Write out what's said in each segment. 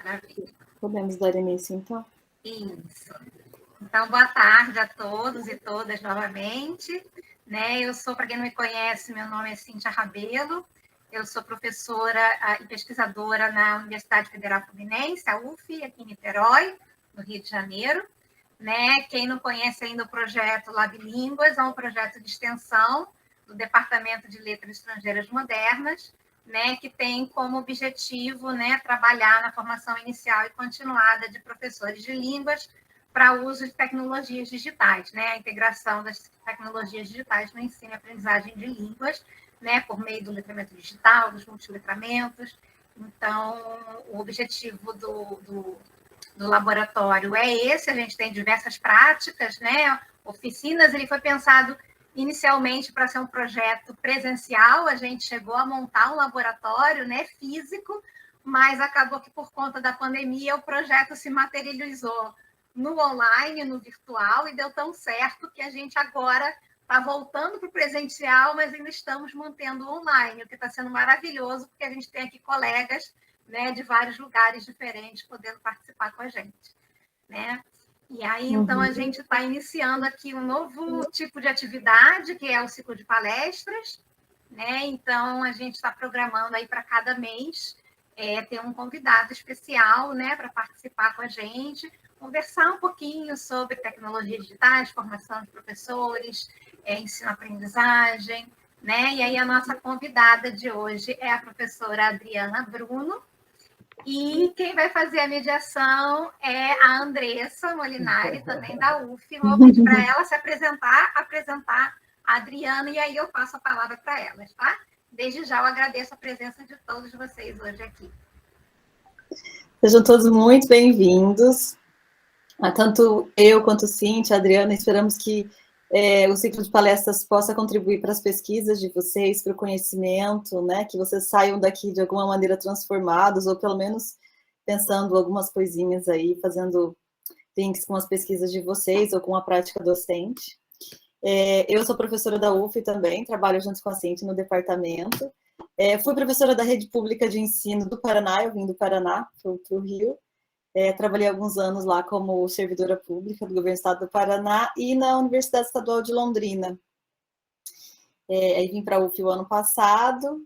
Maravilha. Podemos dar início, então? Isso. Então, boa tarde a todos e todas novamente. Eu sou, para quem não me conhece, meu nome é Cíntia Rabelo, eu sou professora e pesquisadora na Universidade Federal Fluminense, a UF, aqui em Niterói, no Rio de Janeiro. Quem não conhece ainda o projeto Lab Línguas, é um projeto de extensão do Departamento de Letras Estrangeiras Modernas, que tem como objetivo trabalhar na formação inicial e continuada de professores de línguas para uso de tecnologias digitais, a integração das tecnologias digitais no ensino e aprendizagem de línguas, por meio do letramento digital, dos multiletramentos. Então, o objetivo do laboratório é esse, a gente tem diversas práticas, oficinas, ele foi pensado inicialmente para ser um projeto presencial, a gente chegou a montar um laboratório físico, mas acabou que por conta da pandemia o projeto se materializou no online, no virtual, e deu tão certo que a gente agora está voltando para o presencial, mas ainda estamos mantendo o online, o que está sendo maravilhoso, porque a gente tem aqui colegas de vários lugares diferentes podendo participar com a gente. E aí, então, a gente está iniciando aqui um novo tipo de atividade, que é o ciclo de palestras. Então, a gente está programando aí para cada mês ter um convidado especial para participar com a gente, conversar um pouquinho sobre tecnologias digitais, formação de professores, ensino-aprendizagem. E aí, a nossa convidada de hoje é a professora Adriana Bruno, e quem vai fazer a mediação é a Andressa Molinari, também da UF. Vou pedir para ela se apresentar a Adriana, e aí eu passo a palavra para elas, tá? Desde já eu agradeço a presença de todos vocês hoje aqui. Sejam todos muito bem-vindos. Tanto eu quanto Cíntia, a Adriana, esperamos que o ciclo de palestras possa contribuir para as pesquisas de vocês, para o conhecimento, que vocês saiam daqui de alguma maneira transformados, ou pelo menos pensando algumas coisinhas aí, fazendo links com as pesquisas de vocês ou com a prática docente. Eu sou professora da UF também, trabalho junto com a Cíntia no departamento. Fui professora da rede pública de ensino do Paraná, eu vim do Paraná para o Rio. Trabalhei alguns anos lá como servidora pública do governo do estado do Paraná e na Universidade Estadual de Londrina. Aí vim para a UF o ano passado,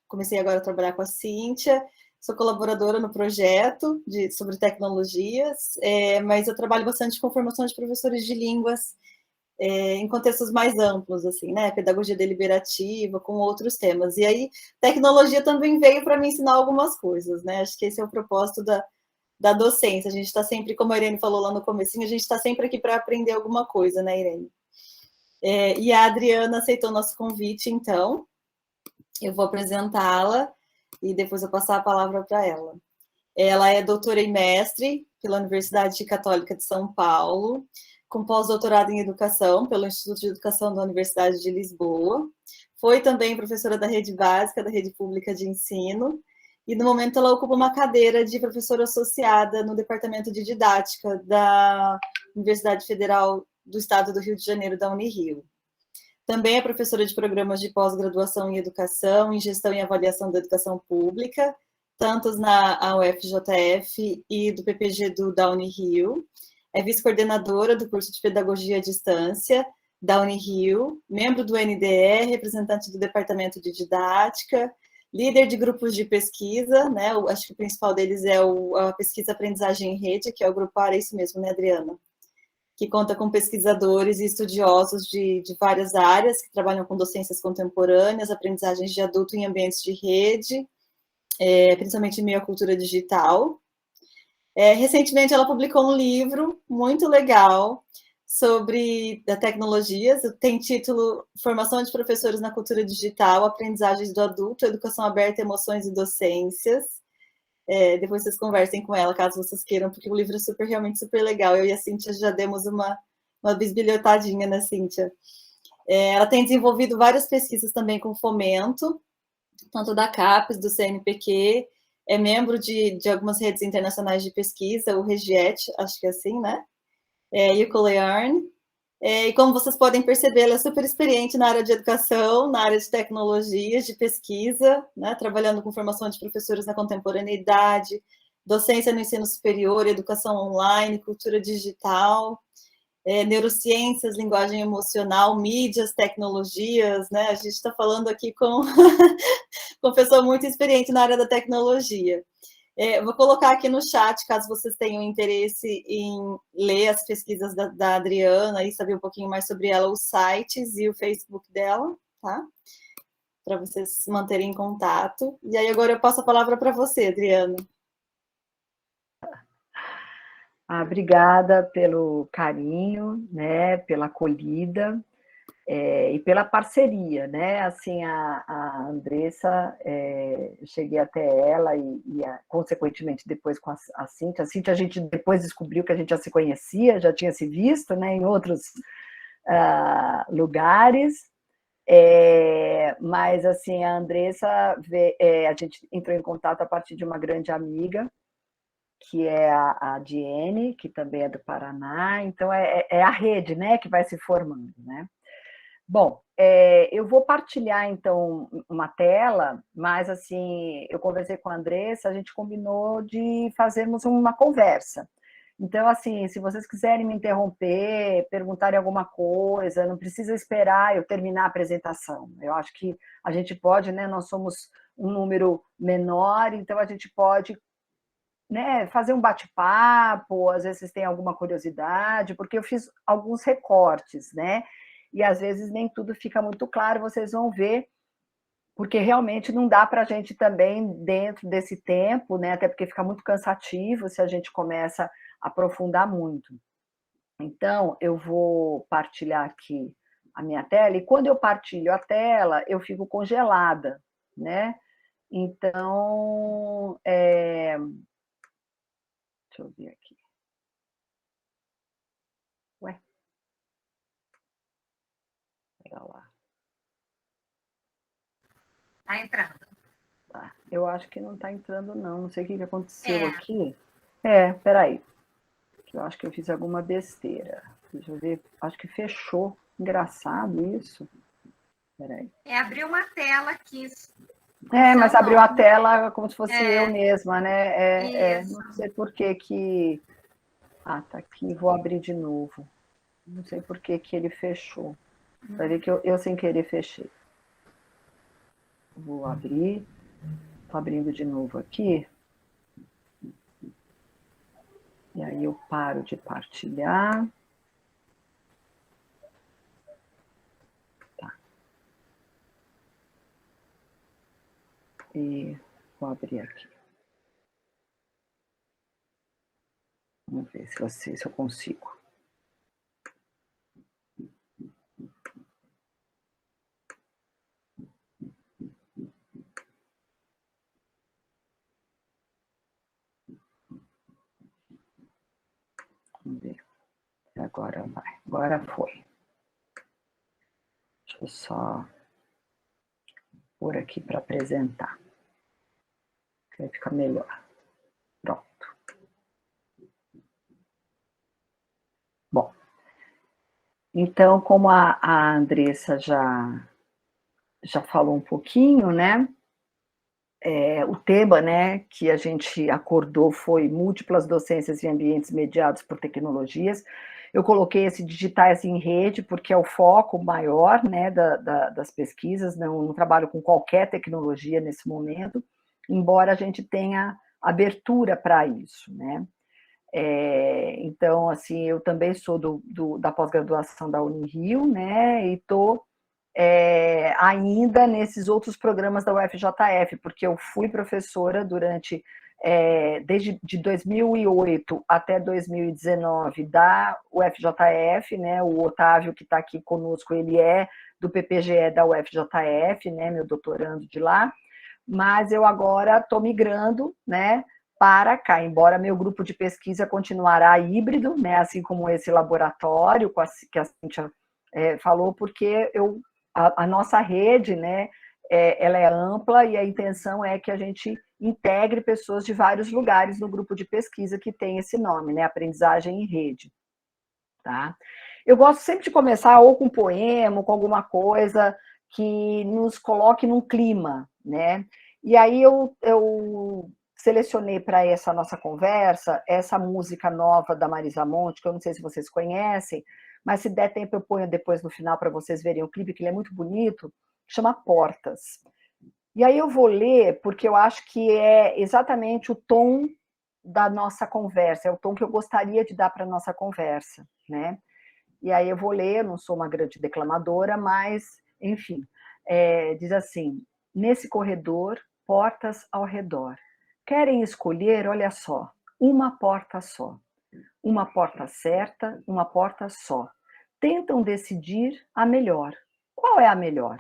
comecei agora a trabalhar com a Cíntia, sou colaboradora no projeto sobre tecnologias, mas eu trabalho bastante com formação de professores de línguas em contextos mais amplos, assim, pedagogia deliberativa, com outros temas. E aí, tecnologia também veio para me ensinar algumas coisas, Acho que esse é o propósito da docência. A gente está sempre, como a Irene falou lá no comecinho, a gente está sempre aqui para aprender alguma coisa, Irene? E a Adriana aceitou nosso convite, então eu vou apresentá-la e depois eu passar a palavra para ela. Ela é doutora e mestre pela Universidade Católica de São Paulo, com pós-doutorado em educação pelo Instituto de Educação da Universidade de Lisboa. Foi também professora da rede básica, da rede pública de ensino, e no momento ela ocupa uma cadeira de professora associada no Departamento de Didática da Universidade Federal do Estado do Rio de Janeiro, da Unirio. Também é professora de programas de pós-graduação em educação, em gestão e avaliação da educação pública, tanto na UFJF e do PPG da Unirio. É vice-coordenadora do curso de Pedagogia à Distância da Unirio, membro do NDE, representante do Departamento de Didática, líder de grupos de pesquisa, acho que o principal deles é a pesquisa Aprendizagem em Rede, que é o grupo ARA, isso mesmo, Adriana? Que conta com pesquisadores e estudiosos de várias áreas, que trabalham com docências contemporâneas, aprendizagens de adulto em ambientes de rede, principalmente em meio à cultura digital. Recentemente, ela publicou um livro muito legal sobre tecnologias, tem título Formação de Professores na Cultura Digital, Aprendizagens do Adulto, Educação Aberta, Emoções e Docências. Depois vocês conversem com ela, caso vocês queiram, porque o livro é realmente super legal. Eu e a Cíntia já demos uma bisbilhotadinha, Cíntia? Ela tem desenvolvido várias pesquisas também com fomento, tanto da CAPES, do CNPq, é membro de algumas redes internacionais de pesquisa, o REGIET, acho que é assim, e o CoLearn. E como vocês podem perceber, ela é super experiente na área de educação, na área de tecnologias, de pesquisa, trabalhando com formação de professores na contemporaneidade, docência no ensino superior, educação online, cultura digital, neurociências, linguagem emocional, mídias, tecnologias, né? A gente está falando aqui com uma pessoa muito experiente na área da tecnologia. Vou colocar aqui no chat, caso vocês tenham interesse em ler as pesquisas da Adriana e saber um pouquinho mais sobre ela, os sites e o Facebook dela, tá? Para vocês manterem em contato. E aí agora eu passo a palavra para você, Adriana. Obrigada pelo carinho, né, pela acolhida e pela parceria, né? Assim, a Andressa, cheguei até ela e consequentemente depois com a Cíntia. A Cíntia a gente depois descobriu que a gente já se conhecia, já tinha se visto, né, em outros lugares. Mas assim, a Andressa, a gente entrou em contato a partir de uma grande amiga, que é a Diene, que também é do Paraná, então é a rede, né, que vai se formando, né? Bom, eu vou partilhar, então, uma tela, mas, assim, eu conversei com a Andressa, a gente combinou de fazermos uma conversa. Então, assim, se vocês quiserem me interromper, perguntarem alguma coisa, não precisa esperar eu terminar a apresentação. Eu acho que a gente pode, né, nós somos um número menor, então a gente pode, né, fazer um bate-papo, às vezes tem alguma curiosidade, porque eu fiz alguns recortes, né, e às vezes nem tudo fica muito claro, vocês vão ver, porque realmente não dá para a gente também, dentro desse tempo, né, até porque fica muito cansativo se a gente começa a aprofundar muito. Então, eu vou partilhar aqui a minha tela, e quando eu partilho a tela, eu fico congelada, né, então, deixa eu ver aqui. Ué? Pera lá. Tá entrando. Tá. Eu acho que não tá entrando, não. Não sei o que aconteceu aqui. Peraí. Eu acho que eu fiz alguma besteira. Deixa eu ver. Acho que fechou. Engraçado isso. Peraí. Abriu uma tela aqui. Mas abriu a tela como se fosse eu mesma, né? Não sei por que... Ah, tá aqui. Vou abrir de novo. Não sei por que ele fechou. Vai ver que eu sem querer fechei. Vou abrir. Estou abrindo de novo aqui. E aí eu paro de partilhar. Tá. E vou abrir aqui. Vamos ver se eu consigo. Vamos ver. Agora vai. Agora foi. Deixa eu só pôr aqui para apresentar. Vai ficar melhor. Pronto. Bom. Então, como a Andressa já falou um pouquinho, né? O tema, né, que a gente acordou foi múltiplas docências em ambientes mediados por tecnologias. Eu coloquei esse digitais em rede porque é o foco maior, né, das pesquisas. Não trabalho com qualquer tecnologia nesse momento, embora a gente tenha abertura para isso, né. Então, assim, eu também sou da pós-graduação da Unirio, né, e estou ainda nesses outros programas da UFJF, porque eu fui professora desde 2008 até 2019 da UFJF, né, o Otávio que está aqui conosco, ele é do PPGE da UFJF, né, meu doutorando de lá, mas eu agora estou migrando, né, para cá, embora meu grupo de pesquisa continuará híbrido, né, assim como esse laboratório que a Cíntia falou, porque a nossa rede, né, ela é ampla e a intenção é que a gente integre pessoas de vários lugares no grupo de pesquisa que tem esse nome, né, Aprendizagem em Rede. Tá? Eu gosto sempre de começar ou com um poema, ou com alguma coisa que nos coloque num clima, né? E aí eu selecionei para essa nossa conversa essa música nova da Marisa Monte, que eu não sei se vocês conhecem, mas se der tempo eu ponho depois no final para vocês verem o clipe, que ele é muito bonito, chama Portas. E aí eu vou ler, porque eu acho que é exatamente o tom da nossa conversa, é o tom que eu gostaria de dar para a nossa conversa, né? E aí eu vou ler, eu não sou uma grande declamadora, mas, enfim, diz assim: nesse corredor, portas ao redor. Querem escolher, olha só, uma porta só. Uma porta certa, uma porta só. Tentam decidir a melhor. Qual é a melhor?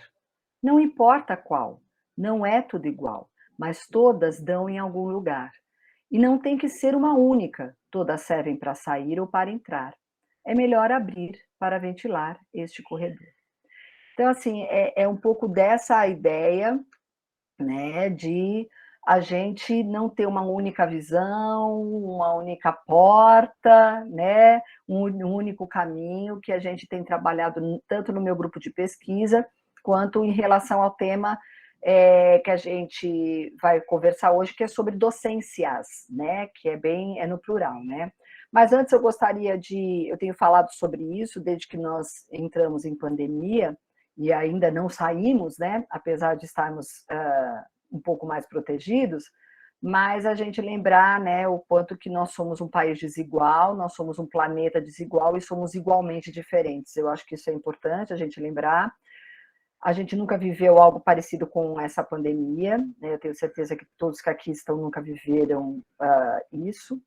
Não importa qual, não é tudo igual, mas todas dão em algum lugar. E não tem que ser uma única, todas servem para sair ou para entrar. É melhor abrir para ventilar este corredor. Então, assim, é um pouco dessa ideia, né, de a gente não ter uma única visão, uma única porta, né, um único caminho, que a gente tem trabalhado tanto no meu grupo de pesquisa, quanto em relação ao tema que a gente vai conversar hoje, que é sobre docências, né, que é no plural, né. Mas antes eu tenho falado sobre isso desde que nós entramos em pandemia, e ainda não saímos, né, apesar de estarmos um pouco mais protegidos, mas a gente lembrar, né, o quanto que nós somos um país desigual, nós somos um planeta desigual e somos igualmente diferentes. Eu acho que isso é importante a gente lembrar. A gente nunca viveu algo parecido com essa pandemia, né? Eu tenho certeza que todos que aqui estão nunca viveram isso.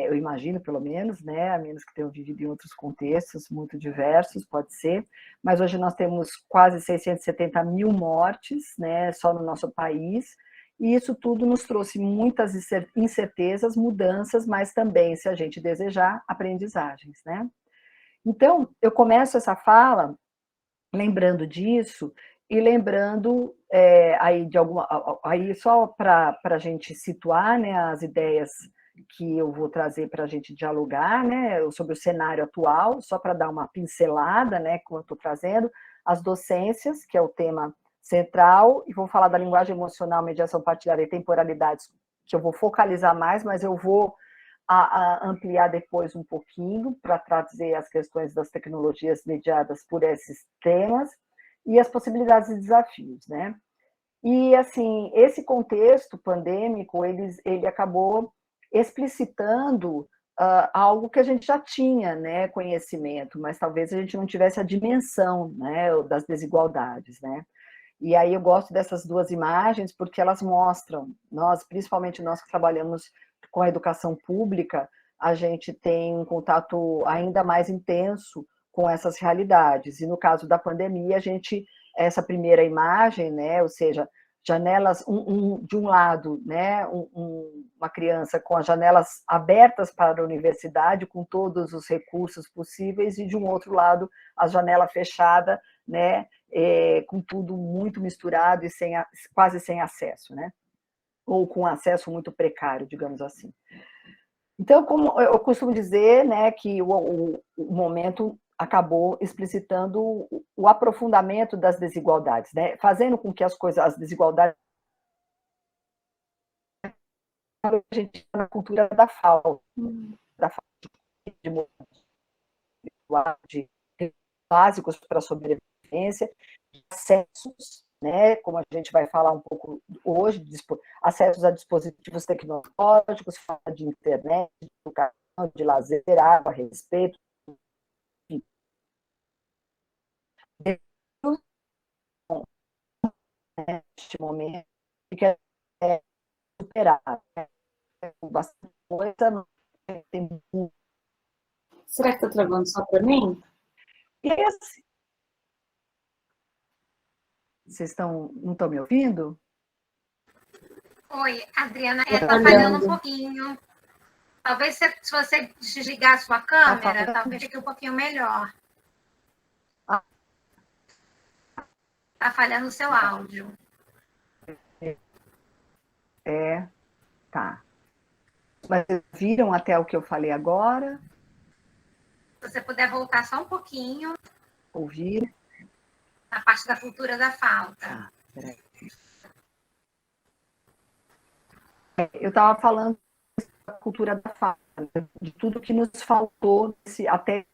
Eu imagino, pelo menos, né? A menos que tenham vivido em outros contextos muito diversos, pode ser. Mas hoje nós temos quase 670 mil mortes, né? Só no nosso país. E isso tudo nos trouxe muitas incertezas, mudanças, mas também, se a gente desejar, aprendizagens, né? Então, eu começo essa fala lembrando disso e lembrando aí só para a gente situar, né, as ideias que eu vou trazer para a gente dialogar, né, sobre o cenário atual, só para dar uma pincelada, né, como eu estou trazendo, as docências, que é o tema central, e vou falar da linguagem emocional, mediação partilhada e temporalidades, que eu vou focalizar mais, mas eu vou ampliar depois um pouquinho para trazer as questões das tecnologias mediadas por esses temas e as possibilidades e desafios, né? E, assim, esse contexto pandêmico, ele acabou explicitando algo que a gente já tinha, né, conhecimento, mas talvez a gente não tivesse a dimensão, né, das desigualdades, né? E aí eu gosto dessas duas imagens porque elas mostram, principalmente nós que trabalhamos com a educação pública, a gente tem um contato ainda mais intenso com essas realidades. E no caso da pandemia, essa primeira imagem, né, ou seja, janelas, de um lado, né, uma criança com as janelas abertas para a universidade, com todos os recursos possíveis, e de um outro lado, a janela fechada, né, com tudo muito misturado e quase sem acesso, né? Ou com acesso muito precário, digamos assim. Então, como eu costumo dizer, né, que o momento acabou explicitando o aprofundamento das desigualdades, né, fazendo com que as desigualdades, a gente na cultura da falta de básicos para a sobrevivência, acessos, né, como a gente vai falar um pouco hoje, acessos a dispositivos tecnológicos, de internet, de educação, de lazer, água, respeito, enfim. Neste momento, que é superado, né? Bastante coisa, tem... Será que está travando só para mim? E assim, vocês não estão me ouvindo? Oi, Adriana, está falhando um pouquinho. Talvez se você desligar a sua câmera, talvez fique um pouquinho melhor. Está falhando o seu áudio. Tá. Mas viram até o que eu falei agora? Se você puder voltar só um pouquinho. Ouvir? Na parte da cultura da falta. Tá, peraí. Eu estava falando da cultura da fala, de tudo que nos faltou até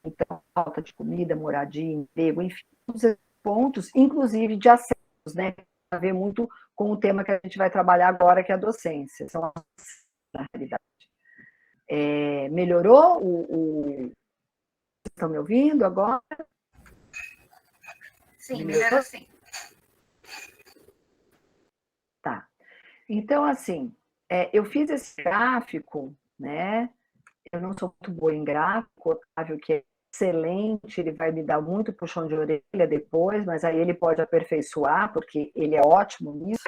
então, falta de comida, moradia, emprego, enfim, todos esses pontos, inclusive de acessos, né? Tem a ver muito com o tema que a gente vai trabalhar agora, que é a docência. São as, na realidade. Melhorou? Estão me ouvindo agora? Sim, melhorou sim. Tá. Então, assim, eu fiz esse gráfico, né? Eu não sou muito boa em gráfico, o Otávio, que é excelente, ele vai me dar muito puxão de orelha depois, mas aí ele pode aperfeiçoar, porque ele é ótimo nisso.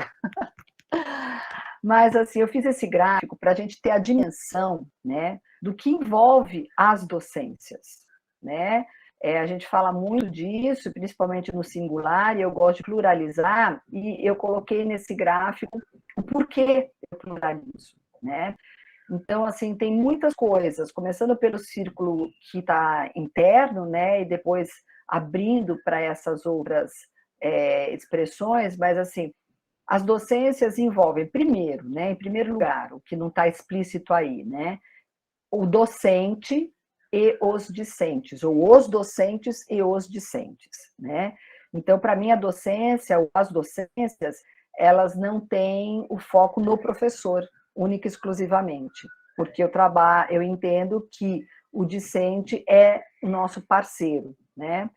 Mas, assim, eu fiz esse gráfico para a gente ter a dimensão, né, do que envolve as docências, né? A gente fala muito disso, principalmente no singular, e eu gosto de pluralizar, e eu coloquei nesse gráfico o porquê eu pluralizo, né? Então, assim, tem muitas coisas, começando pelo círculo que está interno, né, e depois abrindo para essas outras expressões, mas, assim, as docências envolvem, primeiro, né, em primeiro lugar, o que não está explícito aí, né, o docente e os discentes, ou os docentes e os discentes, né? Então, para mim, a docência, ou as docências, elas não têm o foco no professor, única e exclusivamente, porque eu entendo que o discente é o nosso parceiro, né?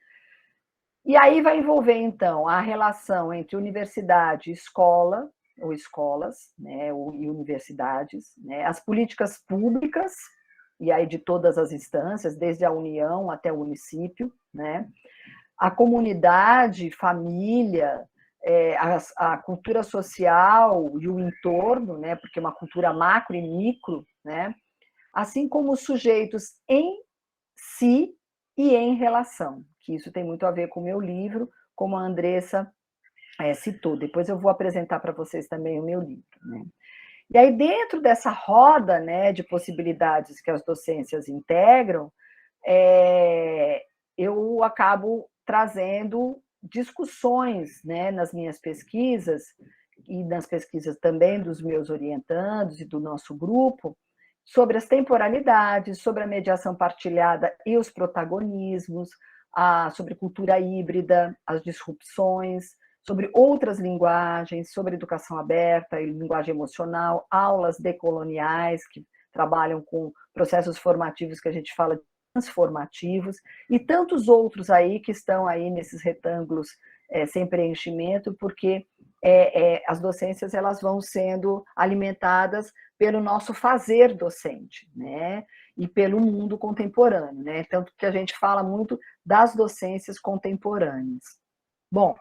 E aí vai envolver, então, a relação entre universidade e escola, ou escolas, né, e universidades, né, as políticas públicas, e aí de todas as instâncias, desde a União até o município, né, a comunidade, família, a cultura social e o entorno, né, porque é uma cultura macro e micro, né, assim como os sujeitos em si e em relação, que isso tem muito a ver com o meu livro, como a Andressa citou. Depois eu vou apresentar para vocês também o meu livro, né? E aí, dentro dessa roda, né, de possibilidades que as docências integram, eu acabo trazendo discussões, né, nas minhas pesquisas, e nas pesquisas também dos meus orientandos e do nosso grupo, sobre as temporalidades, sobre a mediação partilhada e os protagonismos, sobre cultura híbrida, as disrupções, sobre outras linguagens, sobre educação aberta e linguagem emocional, aulas decoloniais que trabalham com processos formativos que a gente fala de transformativos, e tantos outros aí que estão aí nesses retângulos sem preenchimento, porque as docências elas vão sendo alimentadas pelo nosso fazer docente, né? E pelo mundo contemporâneo, né? Tanto que a gente fala muito das docências contemporâneas. Bom,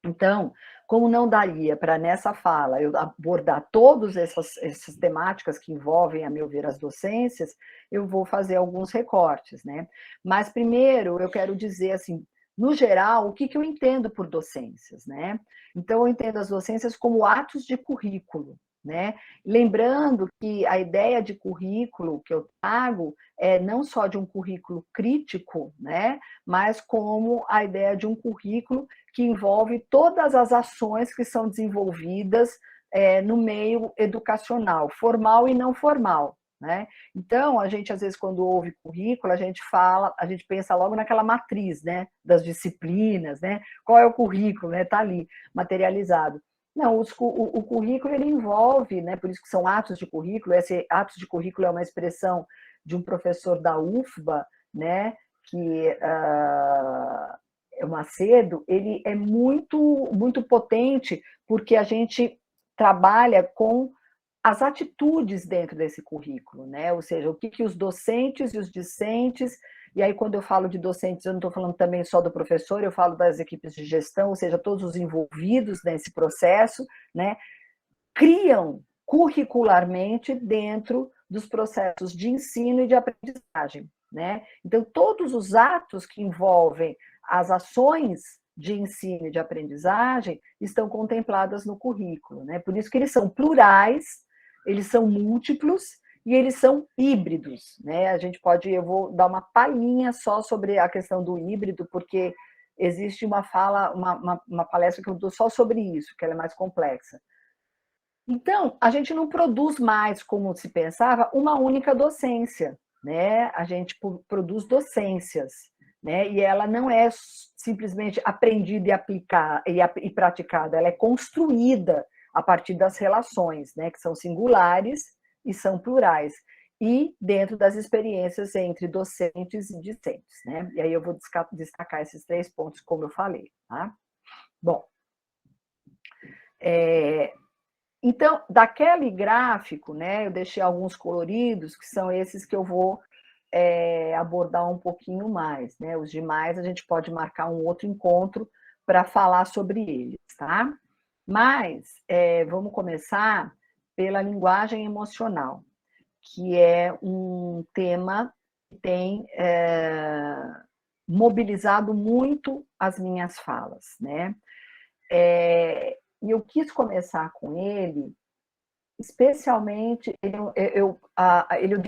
então, como não daria para, nessa fala, eu abordar todas essas temáticas que envolvem, a meu ver, as docências, eu vou fazer alguns recortes, né? Mas, primeiro, eu quero dizer, assim, no geral, o que eu entendo por docências, né? Então, eu entendo as docências como atos de currículo, né? Lembrando que a ideia de currículo que eu trago é não só de um currículo crítico, né? Mas como a ideia de um currículo que envolve todas as ações que são desenvolvidas no meio educacional, formal e não formal, né? Então, a gente, às vezes, quando ouve currículo, a gente pensa logo naquela matriz, né, das disciplinas, né? Qual é o currículo, né? Está ali, materializado. Não, o currículo ele envolve, né? Por isso que são atos de currículo. Esse atos de currículo é uma expressão de um professor da UFBA, né? Que o Macedo, ele é muito, muito potente, porque a gente trabalha com as atitudes dentro desse currículo, né? Ou seja, o que os docentes e os discentes, e aí quando eu falo de docentes, eu não estou falando também só do professor, eu falo das equipes de gestão, ou seja, todos os envolvidos nesse processo, né? Criam curricularmente dentro dos processos de ensino e de aprendizagem, né? Então, todos os atos que envolvem as ações de ensino e de aprendizagem estão contempladas no currículo, né? Por isso que eles são plurais, eles são múltiplos e eles são híbridos, né? Eu vou dar uma palhinha só sobre a questão do híbrido, porque existe uma palestra que eu dou só sobre isso, que ela é mais complexa. Então, a gente não produz mais, como se pensava, uma única docência, né? A gente produz docências, né? E ela não é simplesmente aprendida e aplicada e praticada, ela é construída a partir das relações, né? Que são singulares e são plurais, e dentro das experiências entre docentes e discentes, né? E aí eu vou destacar esses 3 pontos, como eu falei, tá? Bom, então, daquele gráfico, né, eu deixei alguns coloridos, que são esses que eu vou abordar um pouquinho mais, né? Os demais a gente pode marcar um outro encontro para falar sobre eles, tá? Mas vamos começar pela linguagem emocional, que é um tema que tem mobilizado muito as minhas falas, né? E eu quis começar com ele, especialmente, eu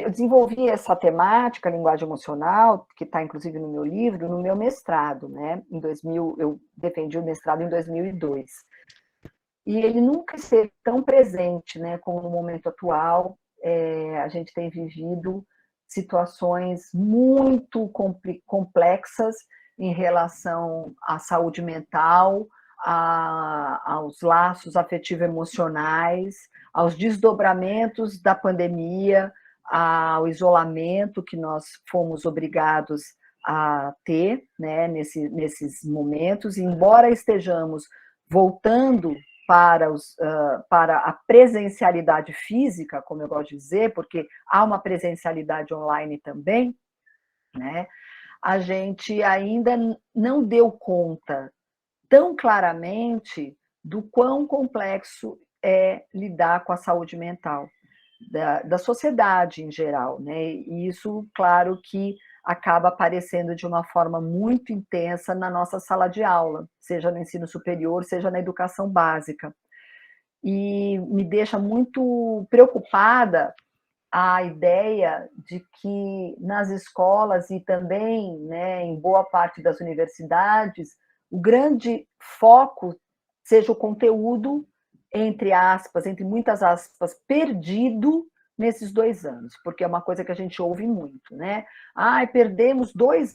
desenvolvi essa temática, linguagem emocional, que está inclusive no meu livro, no meu mestrado, né? Em 2000, eu defendi o mestrado em 2002. E ele nunca esteve tão presente, né, como no momento atual. A gente tem vivido situações muito complexas em relação à saúde mental, aos laços afetivo-emocionais, aos desdobramentos da pandemia, ao isolamento que nós fomos obrigados a ter, né, nesses momentos. E embora estejamos voltando para a presencialidade física, como eu gosto de dizer, porque há uma presencialidade online também, né? A gente ainda não deu conta tão claramente do quão complexo é lidar com a saúde mental da sociedade em geral, né? E isso, claro, que acaba aparecendo de uma forma muito intensa na nossa sala de aula, seja no ensino superior, seja na educação básica. E me deixa muito preocupada a ideia de que nas escolas e também, né, em boa parte das universidades, o grande foco seja o conteúdo, entre muitas aspas, perdido nesses 2 anos, porque é uma coisa que a gente ouve muito, né? Perdemos 2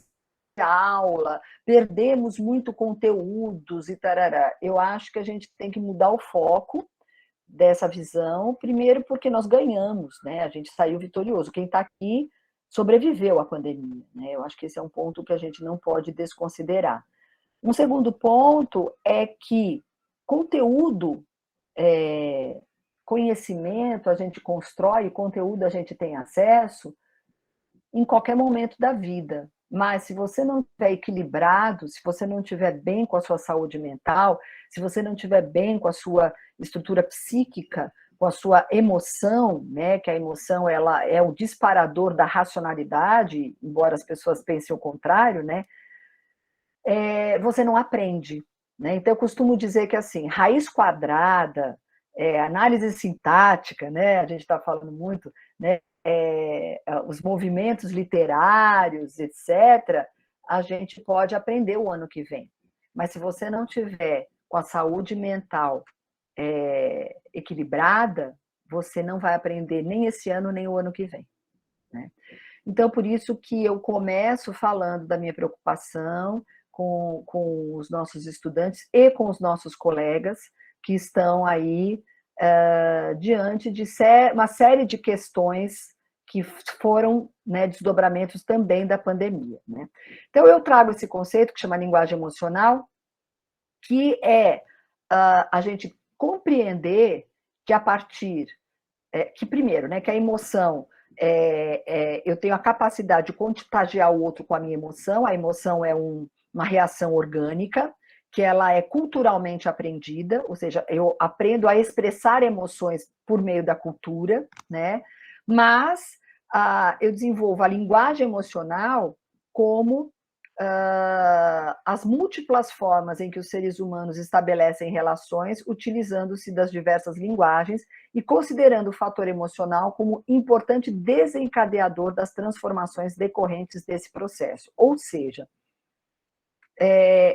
de aula, perdemos muito conteúdos e tarará. Eu acho que a gente tem que mudar o foco dessa visão, primeiro porque nós ganhamos, né? A gente saiu vitorioso. Quem está aqui sobreviveu à pandemia, né? Eu acho que esse é um ponto que a gente não pode desconsiderar. Um segundo ponto é que conteúdo, conhecimento a gente constrói, conteúdo a gente tem acesso em qualquer momento da vida. Mas se você não estiver equilibrado, se você não estiver bem com a sua saúde mental, se você não estiver bem com a sua estrutura psíquica, com a sua emoção, né, que a emoção ela é o disparador da racionalidade, embora as pessoas pensem o contrário, né, você não aprende. Né? Então, eu costumo dizer que, assim, raiz quadrada, análise sintática, né, a gente está falando muito, né, os movimentos literários, etc., a gente pode aprender o ano que vem. Mas se você não tiver com a saúde mental equilibrada, você não vai aprender nem esse ano, nem o ano que vem. Né? Então, por isso que eu começo falando da minha preocupação com os nossos estudantes e com os nossos colegas que estão aí diante de uma série de questões que foram, né, desdobramentos também da pandemia. Né? Então, eu trago esse conceito que chama linguagem emocional, que é a gente compreender que a partir... que primeiro, né, que a emoção... eu tenho a capacidade de contagiar o outro com a minha emoção. A emoção é uma reação orgânica, que ela é culturalmente aprendida, ou seja, eu aprendo a expressar emoções por meio da cultura, né? Mas eu desenvolvo a linguagem emocional como as múltiplas formas em que os seres humanos estabelecem relações, utilizando-se das diversas linguagens e considerando o fator emocional como importante desencadeador das transformações decorrentes desse processo. Ou seja,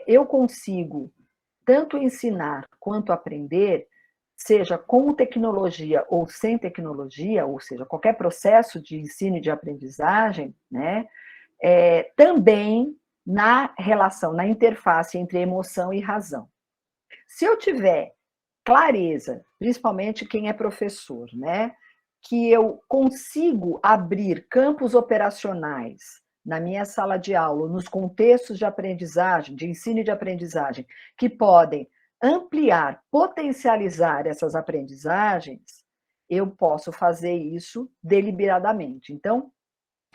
eu consigo tanto ensinar quanto aprender seja com tecnologia ou sem tecnologia, ou seja, qualquer processo de ensino e de aprendizagem, né, também na relação, na interface entre emoção e razão. Se eu tiver clareza, principalmente quem é professor, né, que eu consigo abrir campos operacionais na minha sala de aula, nos contextos de aprendizagem, de ensino e de aprendizagem, que podem ampliar, potencializar essas aprendizagens, eu posso fazer isso deliberadamente. Então,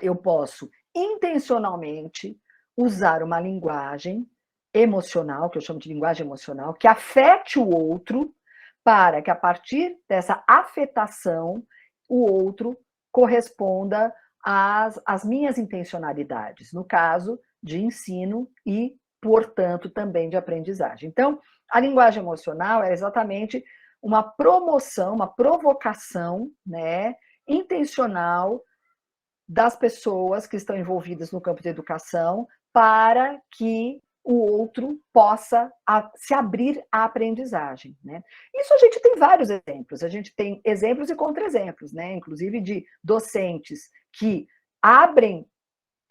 eu posso intencionalmente usar uma linguagem emocional, que eu chamo de linguagem emocional, que afete o outro, para que a partir dessa afetação, o outro corresponda às minhas intencionalidades, no caso de ensino e, portanto, também de aprendizagem. Então, a linguagem emocional é exatamente uma promoção, uma provocação, né, intencional das pessoas que estão envolvidas no campo de educação para que o outro possa se abrir à aprendizagem, né? Isso a gente tem vários exemplos, a gente tem exemplos e contra-exemplos, né? Inclusive de docentes que abrem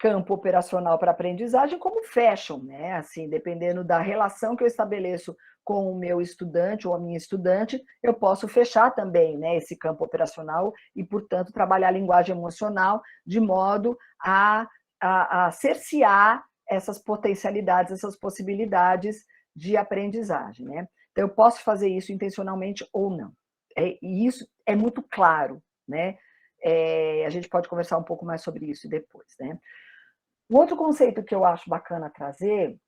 campo operacional para aprendizagem, como fecham, né? Assim, dependendo da relação que eu estabeleço com o meu estudante ou a minha estudante, eu posso fechar também, né, esse campo operacional e, portanto, trabalhar a linguagem emocional de modo a cercear essas potencialidades, essas possibilidades de aprendizagem, né? Então, eu posso fazer isso intencionalmente ou não. E isso é muito claro, né? A gente pode conversar um pouco mais sobre isso depois, né? Um outro conceito que eu acho bacana trazer,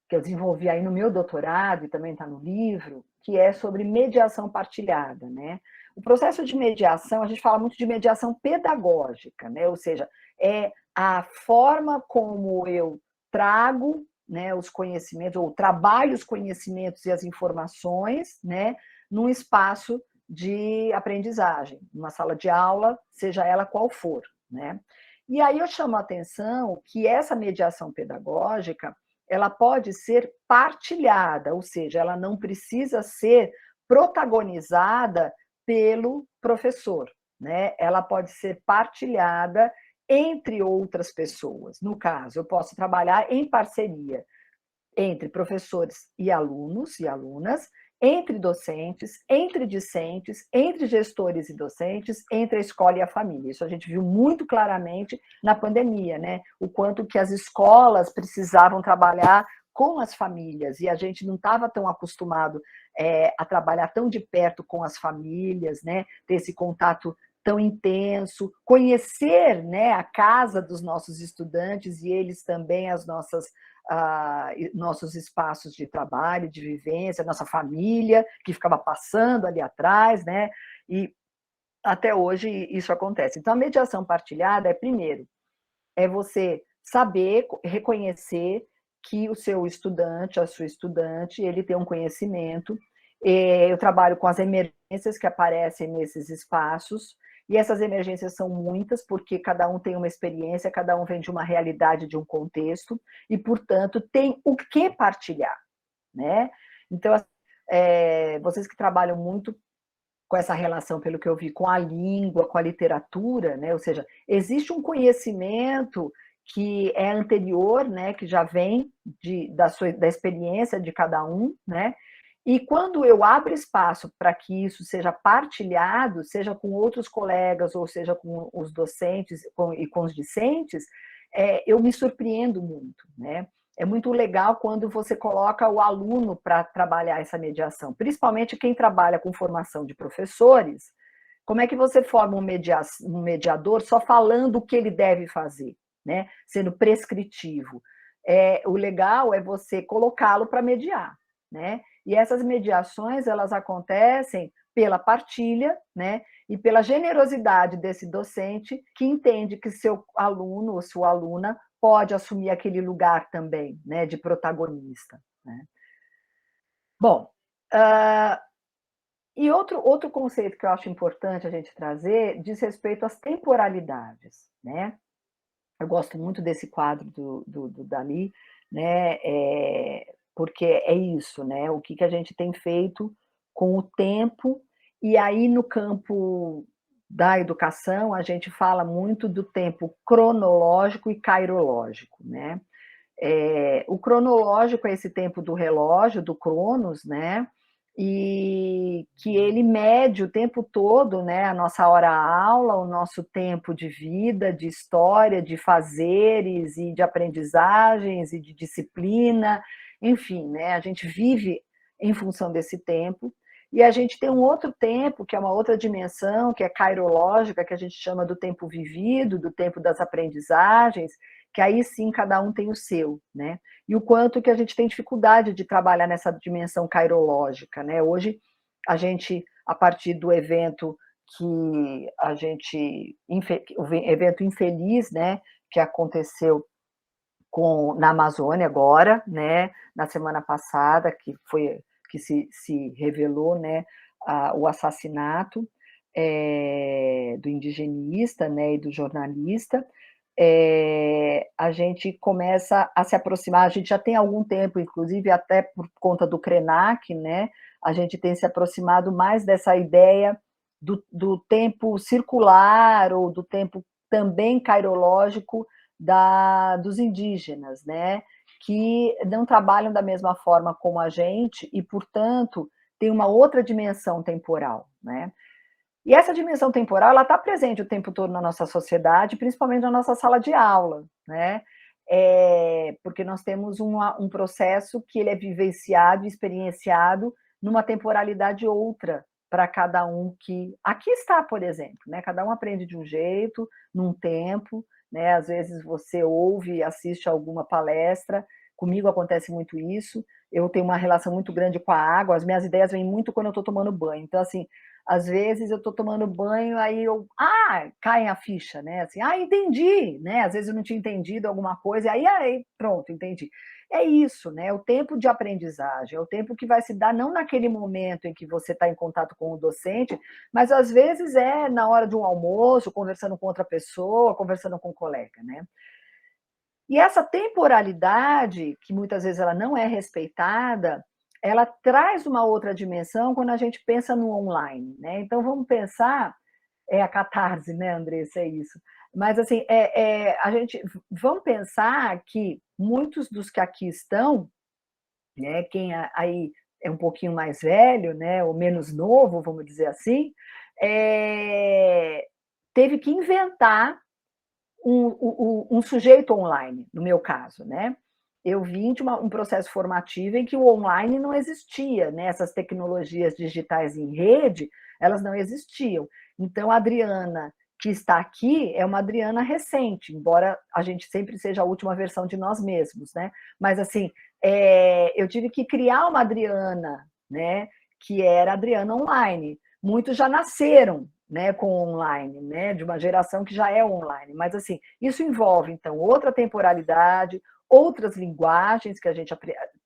que eu desenvolvi aí no meu doutorado e também está no livro, que é sobre mediação partilhada, né? O processo de mediação, a gente fala muito de mediação pedagógica, né? Ou seja, é a forma como eu trago, né, os conhecimentos, ou trabalho os conhecimentos e as informações, né, num espaço de aprendizagem, numa sala de aula, seja ela qual for, né? E aí eu chamo a atenção que essa mediação pedagógica, ela pode ser partilhada, ou seja, ela não precisa ser protagonizada pelo professor, né? Ela pode ser partilhada entre outras pessoas. No caso, eu posso trabalhar em parceria entre professores e alunos e alunas, entre docentes, entre discentes, entre gestores e docentes, entre a escola e a família. Isso a gente viu muito claramente na pandemia, né? O quanto que as escolas precisavam trabalhar com as famílias, e a gente não estava tão acostumado a trabalhar tão de perto com as famílias, né? Ter esse contato tão intenso, conhecer, né, a casa dos nossos estudantes e eles também as nossos espaços de trabalho, de vivência, nossa família, que ficava passando ali atrás, né? E até hoje isso acontece. Então, a mediação partilhada primeiro, é você saber, reconhecer que o seu estudante, a sua estudante, ele tem um conhecimento. Eu trabalho com as emergências que aparecem nesses espaços, e essas emergências são muitas, porque cada um tem uma experiência, cada um vem de uma realidade, de um contexto, e, portanto, tem o que partilhar, né? Então, vocês que trabalham muito com essa relação, pelo que eu vi, com a língua, com a literatura, né? Ou seja, existe um conhecimento que é anterior, né? Que já vem da experiência de cada um, né? E quando eu abro espaço para que isso seja partilhado, seja com outros colegas, ou seja com os docentes e com os discentes, eu me surpreendo muito, né? É muito legal quando você coloca o aluno para trabalhar essa mediação, principalmente quem trabalha com formação de professores. Como é que você forma um mediador só falando o que ele deve fazer, né? Sendo prescritivo? O legal é você colocá-lo para mediar, né? E essas mediações, elas acontecem pela partilha, né? E pela generosidade desse docente que entende que seu aluno ou sua aluna pode assumir aquele lugar também, né, de protagonista, né? Bom, e outro conceito que eu acho importante a gente trazer diz respeito às temporalidades, né? Eu gosto muito desse quadro do Dali, né? Porque é isso, né? O que a gente tem feito com o tempo E aí, no campo da educação, a gente fala muito do tempo cronológico e cairológico, né? O cronológico é esse tempo do relógio, do Cronos, né? E que ele mede o tempo todo, né? A nossa hora-aula, o nosso tempo de vida, de história, de fazeres e de aprendizagens e de disciplina, enfim, né? A gente vive em função desse tempo. E a gente tem um outro tempo, que é uma outra dimensão, que é cairológica, que a gente chama do tempo vivido, do tempo das aprendizagens, que aí sim cada um tem o seu, né? E o quanto que a gente tem dificuldade de trabalhar nessa dimensão cairológica, né? Hoje, a gente, a partir do evento que a gente, o evento infeliz, né, que aconteceu na Amazônia agora, né, na semana passada, que se revelou, né, o assassinato do indigenista, né, e do jornalista, a gente começa a se aproximar, a gente já tem algum tempo, inclusive até por conta do Krenak, né, a gente tem se aproximado mais dessa ideia do tempo circular, ou do tempo também cairológico dos indígenas, né, que não trabalham da mesma forma como a gente e, portanto, tem uma outra dimensão temporal, né? E essa dimensão temporal, ela está presente o tempo todo na nossa sociedade, principalmente na nossa sala de aula, né? Porque nós temos um processo que ele é vivenciado e experienciado numa temporalidade outra para cada um que... Aqui está, por exemplo, né? Cada um aprende de um jeito, num tempo, né? Às vezes você ouve, assiste alguma palestra, comigo acontece muito isso, eu tenho uma relação muito grande com a água, as minhas ideias vêm muito quando eu estou tomando banho, então, assim, às vezes eu estou tomando banho, aí cai a ficha, né? Assim, entendi, né? Às vezes eu não tinha entendido alguma coisa, aí pronto, entendi. É isso, né? O tempo de aprendizagem, é o tempo que vai se dar não naquele momento em que você está em contato com o docente, mas às vezes é na hora de um almoço, conversando com outra pessoa, conversando com um colega, né? E essa temporalidade, que muitas vezes ela não é respeitada, ela traz uma outra dimensão quando a gente pensa no online, né? Então, vamos pensar, a catarse, né, Andressa, é isso. Mas, assim, vamos pensar que muitos dos que aqui estão, né, quem aí é um pouquinho mais velho, né, ou menos novo, vamos dizer assim, teve que inventar um sujeito online, no meu caso, né? Eu vim de um processo formativo em que o online não existia, né? Essas tecnologias digitais em rede, elas não existiam. Então, a Adriana, que está aqui, é uma Adriana recente, embora a gente sempre seja a última versão de nós mesmos, né? Mas, assim, eu tive que criar uma Adriana, né? Que era a Adriana online. Muitos já nasceram, né, com online, né, de uma geração que já é online, mas assim, isso envolve, então, outra temporalidade, outras linguagens que a gente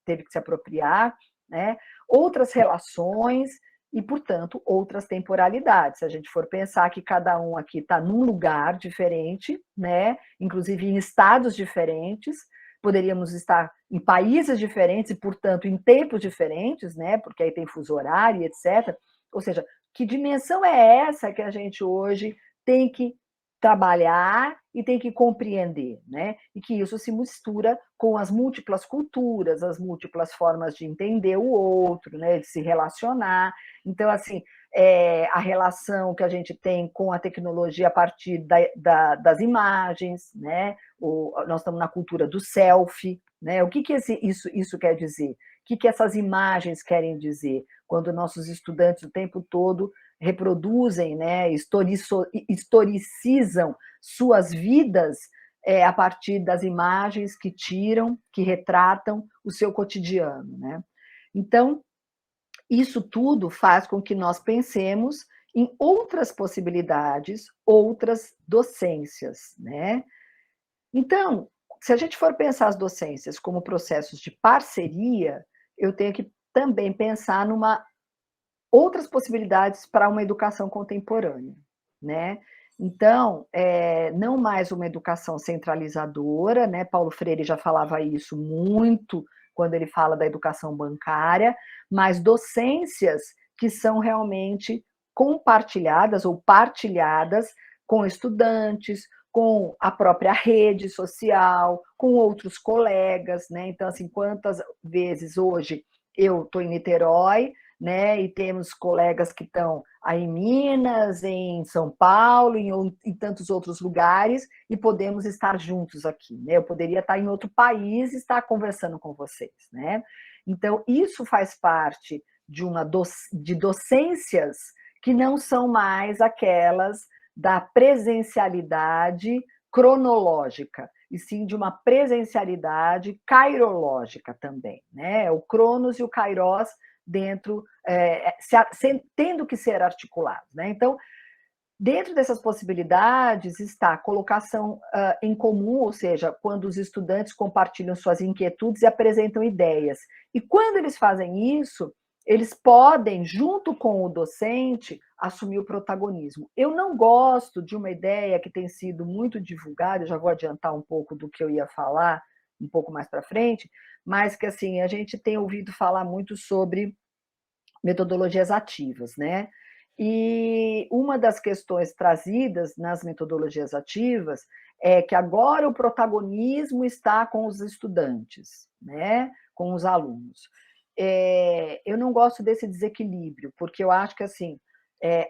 teve que se apropriar, né, outras relações e, portanto, outras temporalidades. Se a gente for pensar que cada um aqui está num lugar diferente, né, inclusive em estados diferentes, poderíamos estar em países diferentes e, portanto, em tempos diferentes, né, porque aí tem fuso horário, etc. Ou seja, que dimensão é essa que a gente hoje tem que trabalhar e tem que compreender, né? E que isso se mistura com as múltiplas culturas, as múltiplas formas de entender o outro, né? De se relacionar. Então, assim, a relação que a gente tem com a tecnologia a partir das imagens, né? Nós estamos na cultura do selfie, né? O que isso quer dizer? O que essas imagens querem dizer? Quando nossos estudantes o tempo todo reproduzem, né, historicizam suas vidas a partir das imagens que tiram, que retratam o seu cotidiano, né? Então, isso tudo faz com que nós pensemos em outras possibilidades, outras docências, né? Então, se a gente for pensar as docências como processos de parceria, eu tenho que também pensar outras possibilidades para uma educação contemporânea, né? Então, não mais uma educação centralizadora, né? Paulo Freire já falava isso muito quando ele fala da educação bancária, mas docências que são realmente compartilhadas ou partilhadas com estudantes, com a própria rede social, com outros colegas, né? Então, assim, quantas vezes hoje eu estou em Niterói, né? E temos colegas que estão aí em Minas, em São Paulo, em tantos outros lugares, e podemos estar juntos aqui, né? Eu poderia estar em outro país e estar conversando com vocês, né? Então, isso faz parte de docências que não são mais aquelas da presencialidade cronológica, e sim de uma presencialidade kairológica também, né? O Cronos e o Kairos dentro, tendo que ser articulados, né? Então, dentro dessas possibilidades está a colocação em comum, ou seja, quando os estudantes compartilham suas inquietudes e apresentam ideias. E quando eles fazem isso, eles podem, junto com o docente, assumir o protagonismo. Eu não gosto de uma ideia que tem sido muito divulgada, eu já vou adiantar um pouco do que eu ia falar um pouco mais para frente, mas que assim, a gente tem ouvido falar muito sobre metodologias ativas, né? E uma das questões trazidas nas metodologias ativas é que agora o protagonismo está com os estudantes, né? Com os alunos. Eu não gosto desse desequilíbrio, porque eu acho que assim,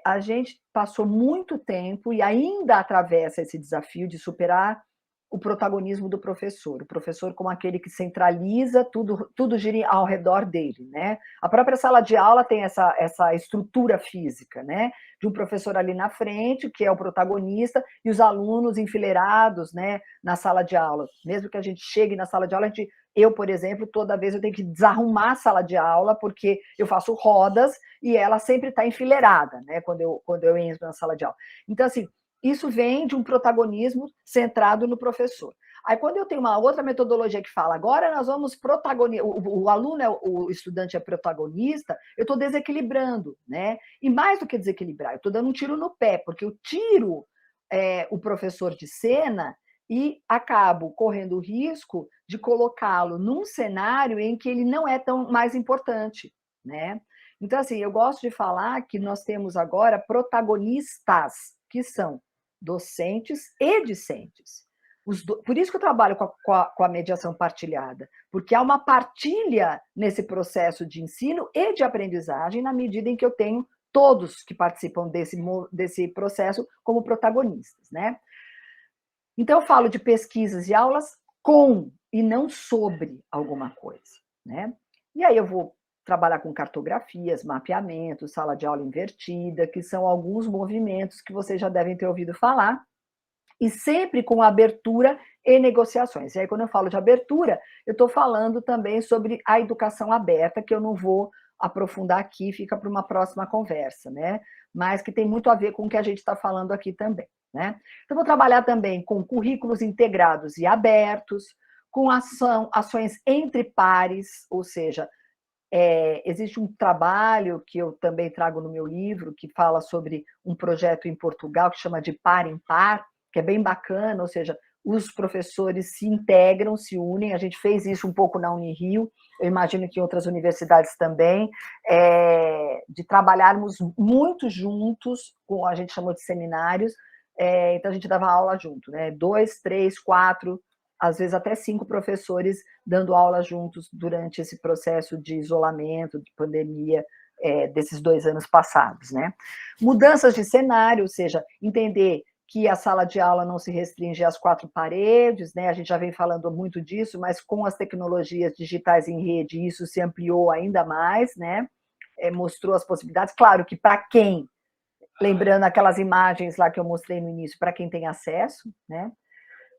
a gente passou muito tempo e ainda atravessa esse desafio de superar o protagonismo do professor, o professor como aquele que centraliza, tudo gira ao redor dele, né? A própria sala de aula tem essa estrutura física, né? De um professor ali na frente, que é o protagonista, e os alunos enfileirados, né? Na sala de aula. Mesmo que a gente chegue na sala de aula, eu, por exemplo, toda vez eu tenho que desarrumar a sala de aula, porque eu faço rodas e ela sempre está enfileirada, né? Quando eu entro na sala de aula. Então, assim, isso vem de um protagonismo centrado no professor. Aí, quando eu tenho uma outra metodologia que fala, agora nós vamos protagonizar, o aluno, o estudante é protagonista, eu estou desequilibrando, né? E mais do que desequilibrar, eu estou dando um tiro no pé, porque eu tiro o professor de cena e acabo correndo o risco de colocá-lo num cenário em que ele não é tão mais importante, né? Então, assim, eu gosto de falar que nós temos agora protagonistas, que são docentes e discentes. Por isso que eu trabalho com a mediação partilhada, porque há uma partilha nesse processo de ensino e de aprendizagem, na medida em que eu tenho todos que participam desse processo como protagonistas, né? Então, eu falo de pesquisas e aulas com e não sobre alguma coisa, né? E aí eu vou trabalhar com cartografias, mapeamento, sala de aula invertida, que são alguns movimentos que vocês já devem ter ouvido falar, e sempre com abertura e negociações. E aí, quando eu falo de abertura, eu estou falando também sobre a educação aberta, que eu não vou aprofundar aqui, fica para uma próxima conversa, né? Mas que tem muito a ver com o que a gente está falando aqui também, né? Então, vou trabalhar também com currículos integrados e abertos, com ações entre pares, ou seja, existe um trabalho que eu também trago no meu livro, que fala sobre um projeto em Portugal que chama de Par em Par, que é bem bacana, ou seja, os professores se integram, se unem, a gente fez isso um pouco na Unirio, eu imagino que em outras universidades também, de trabalharmos muito juntos, a gente chamou de seminários, então a gente dava aula junto, né? 2, 3, 4, às vezes até 5 professores dando aula juntos durante esse processo de isolamento, de pandemia, desses 2 anos passados, né? Mudanças de cenário, ou seja, entender que a sala de aula não se restringe às 4 paredes, né? A gente já vem falando muito disso, mas com as tecnologias digitais em rede, isso se ampliou ainda mais, né? Mostrou as possibilidades. Claro que para quem, lembrando aquelas imagens lá que eu mostrei no início, para quem tem acesso, né?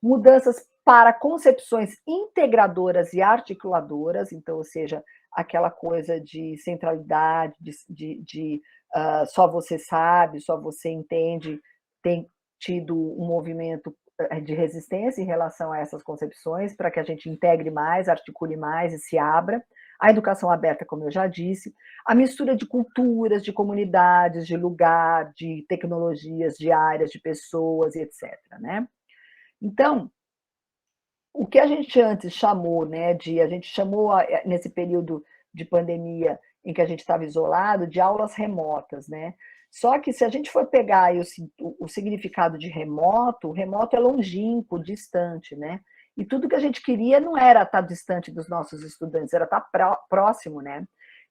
Mudanças para concepções integradoras e articuladoras, então, ou seja, aquela coisa de centralidade, só você sabe, só você entende, tem tido um movimento de resistência em relação a essas concepções, para que a gente integre mais, articule mais e se abra. A educação aberta, como eu já disse, a mistura de culturas, de comunidades, de lugar, de tecnologias, de áreas, de pessoas, etc., né? Então, o que a gente antes chamou, né, a gente chamou nesse período de pandemia em que a gente estava isolado, de aulas remotas, né? Só que se a gente for pegar aí o significado de remoto, o remoto é longínquo, distante, né? E tudo que a gente queria não era estar distante dos nossos estudantes, era estar próximo, né?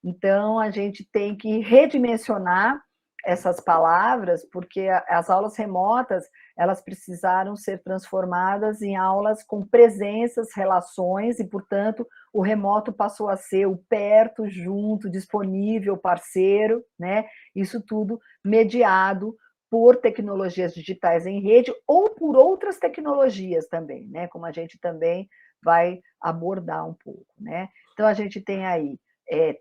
Então, a gente tem que redimensionar essas palavras, porque as aulas remotas, elas precisaram ser transformadas em aulas com presenças, relações, e, portanto, o remoto passou a ser o perto, junto, disponível, parceiro, né? Isso tudo mediado por tecnologias digitais em rede ou por outras tecnologias também, né? Como a gente também vai abordar um pouco, né? Então, a gente tem aí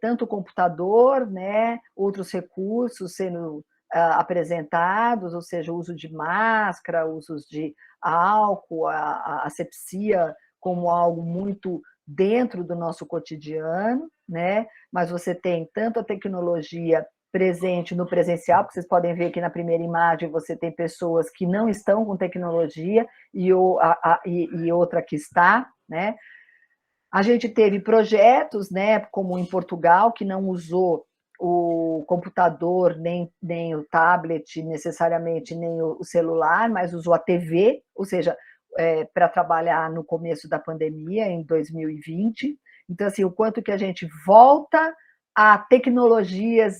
tanto o computador, né, outros recursos sendo apresentados, ou seja, o uso de máscara, usos de álcool, a asepsia como algo muito dentro do nosso cotidiano, né? Mas você tem tanto a tecnologia presente no presencial, porque vocês podem ver aqui na primeira imagem, você tem pessoas que não estão com tecnologia e outra que está, né? A gente teve projetos, né, como em Portugal, que não usou o computador, nem o tablet necessariamente, nem o celular, mas usou a TV, ou seja, para trabalhar no começo da pandemia, em 2020. Então, assim, o quanto que a gente volta a tecnologias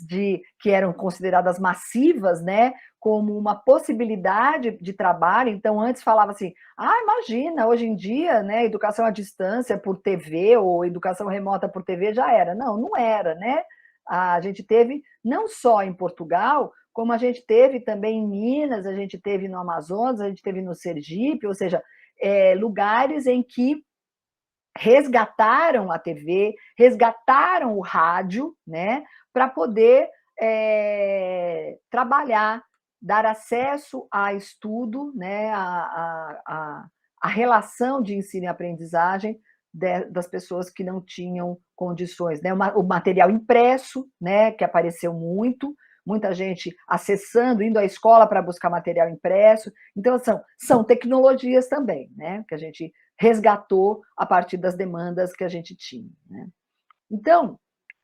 que eram consideradas massivas, né, como uma possibilidade de trabalho. Então, antes falava assim, imagina, hoje em dia, né, educação à distância por TV ou educação remota por TV já era. Não, não era, né? A gente teve, não só em Portugal, como a gente teve também em Minas, a gente teve no Amazonas, a gente teve no Sergipe, ou seja, lugares em que resgataram a TV, resgataram o rádio, né, para poder trabalhar, dar acesso a estudo, né, a relação de ensino e aprendizagem das pessoas que não tinham condições, né, o material impresso, né, que apareceu muita gente acessando, indo à escola para buscar material impresso. Então, são tecnologias também, né, que a gente resgatou a partir das demandas que a gente tinha, né? Então,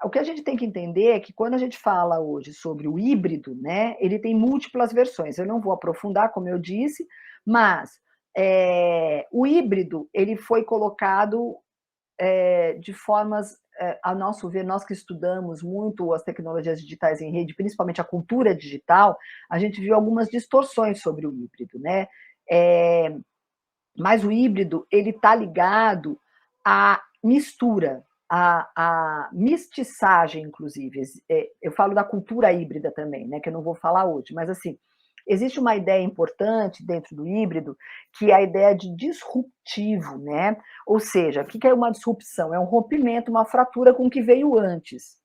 o que a gente tem que entender é que quando a gente fala hoje sobre o híbrido, né, ele tem múltiplas versões. Eu não vou aprofundar, como eu disse, mas o híbrido ele foi colocado de formas, a nosso ver, nós que estudamos muito as tecnologias digitais em rede, principalmente a cultura digital, a gente viu algumas distorções sobre o híbrido, né? Mas o híbrido ele está ligado à mistura, à mestiçagem, inclusive. Eu falo da cultura híbrida também, né, que eu não vou falar hoje, mas assim, existe uma ideia importante dentro do híbrido, que é a ideia de disruptivo, né? Ou seja, o que é uma disrupção? É um rompimento, uma fratura com o que veio antes.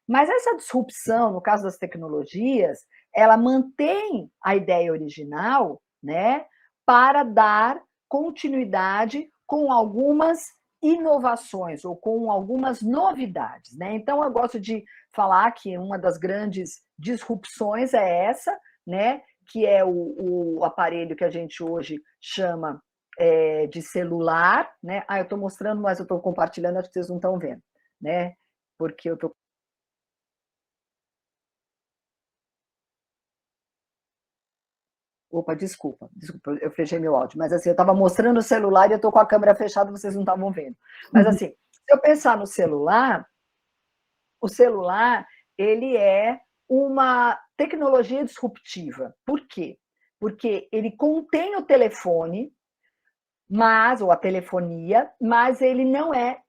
Mas essa disrupção, no caso das tecnologias, ela mantém a ideia original, né, para dar continuidade com algumas inovações ou com algumas novidades, né? Então, eu gosto de falar que uma das grandes disrupções é essa, né, que é o aparelho que a gente hoje chama de celular, né? Eu estou mostrando, mas eu estou compartilhando, acho que vocês não estão vendo, né? Porque eu estou... Opa, desculpa, eu fechei meu áudio, mas assim, eu estava mostrando o celular e eu estou com a câmera fechada, vocês não estavam vendo. Mas assim, se eu pensar no celular, o celular, ele é uma tecnologia disruptiva. Por quê? Porque ele contém o telefone, ou a telefonia, mas ele não é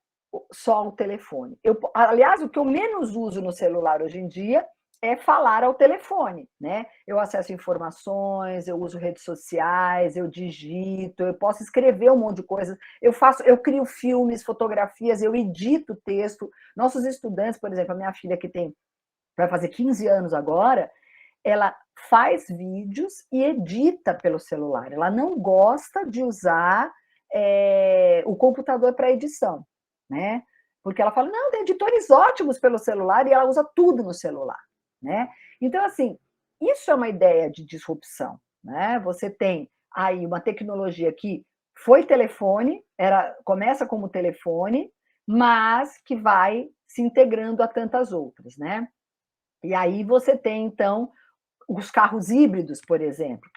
só o telefone. Aliás, o que eu menos uso no celular hoje em dia é falar ao telefone, né? Eu acesso informações, eu uso redes sociais, eu digito, eu posso escrever um monte de coisas, eu crio filmes, fotografias, eu edito texto. Nossos estudantes, por exemplo, a minha filha que vai fazer 15 anos agora, ela faz vídeos e edita pelo celular. Ela não gosta de usar o computador para edição, né? Porque ela fala, não, tem editores ótimos pelo celular, e ela usa tudo no celular, né? Então, assim, isso é uma ideia de disrupção, né? Você tem aí uma tecnologia que foi telefone, começa como telefone, mas que vai se integrando a tantas outras, né? E aí você tem, então, os carros híbridos, por exemplo,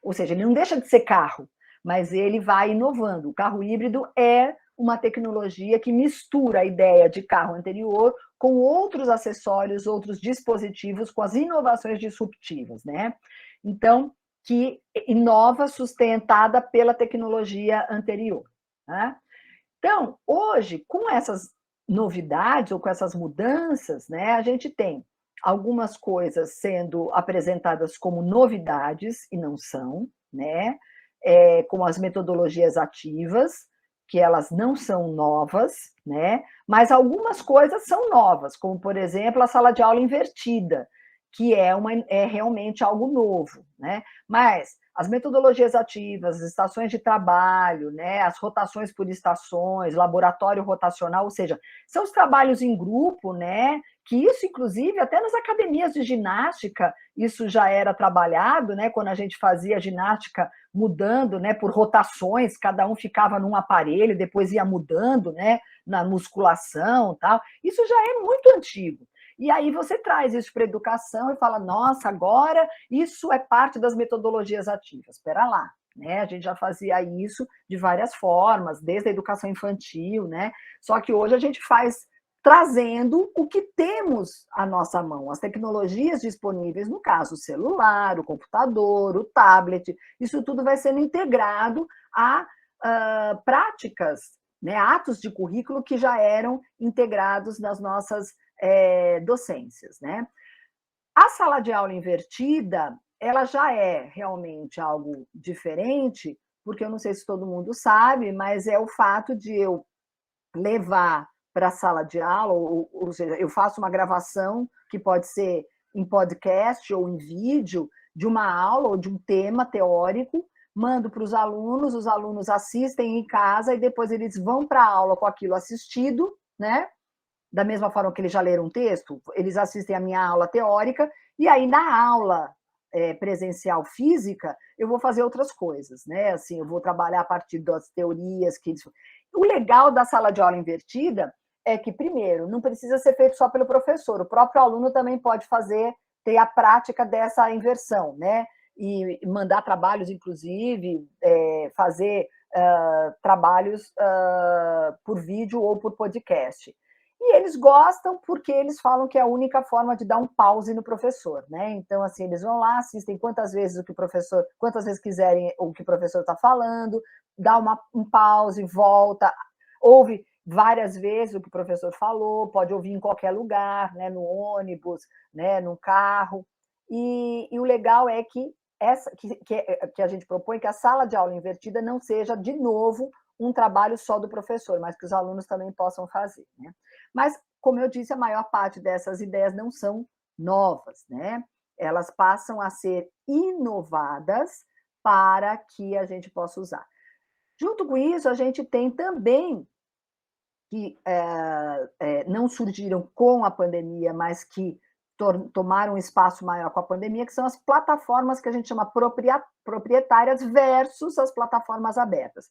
ou seja, ele não deixa de ser carro, mas ele vai inovando. O carro híbrido é uma tecnologia que mistura a ideia de carro anterior com outros acessórios, outros dispositivos, com as inovações disruptivas, né? Então, que inova sustentada pela tecnologia anterior, né? Então, hoje, com essas novidades ou com essas mudanças, né, a gente tem algumas coisas sendo apresentadas como novidades e não são, né? Como as metodologias ativas, que elas não são novas, né? Mas algumas coisas são novas, como, por exemplo, a sala de aula invertida, que é realmente algo novo, né? Mas as metodologias ativas, as estações de trabalho, né, as rotações por estações, laboratório rotacional, ou seja, são os trabalhos em grupo, né, que isso, inclusive, até nas academias de ginástica, isso já era trabalhado, né, quando a gente fazia ginástica mudando, né, por rotações, cada um ficava num aparelho, depois ia mudando, né, na musculação, tal. Isso já é muito antigo. E aí você traz isso para a educação e fala, nossa, agora isso é parte das metodologias ativas. Espera lá, né? A gente já fazia isso de várias formas, desde a educação infantil, né? Só que hoje a gente faz trazendo o que temos à nossa mão, as tecnologias disponíveis, no caso, o celular, o computador, o tablet, isso tudo vai sendo integrado a práticas, né, atos de currículo que já eram integrados nas nossas docências, né? A sala de aula invertida, ela já é realmente algo diferente, porque eu não sei se todo mundo sabe, mas é o fato de eu levar para a sala de aula, ou seja, eu faço uma gravação que pode ser em podcast ou em vídeo de uma aula ou de um tema teórico, mando para os alunos assistem em casa e depois eles vão para a aula com aquilo assistido, né? Da mesma forma que eles já leram um texto, eles assistem a minha aula teórica, e aí na aula presencial física, eu vou fazer outras coisas, né? Assim, eu vou trabalhar a partir das teorias que eles... O legal da sala de aula invertida é que, primeiro, não precisa ser feito só pelo professor, o próprio aluno também pode ter a prática dessa inversão, né? E mandar trabalhos, inclusive, fazer trabalhos por vídeo ou por podcast. E eles gostam porque eles falam que é a única forma de dar um pause no professor, né? Então, assim, eles vão lá, assistem quantas vezes quiserem o que o professor está falando, dá um pause, volta, ouve várias vezes o que o professor falou, pode ouvir em qualquer lugar, né? No ônibus, né? No carro. E o legal é que que a gente propõe que a sala de aula invertida não seja, de novo, um trabalho só do professor, mas que os alunos também possam fazer, né? Mas, como eu disse, a maior parte dessas ideias não são novas, né? Elas passam a ser inovadas para que a gente possa usar. Junto com isso, a gente tem também que não surgiram com a pandemia, mas que tomaram um espaço maior com a pandemia, que são as plataformas que a gente chama proprietárias versus as plataformas abertas,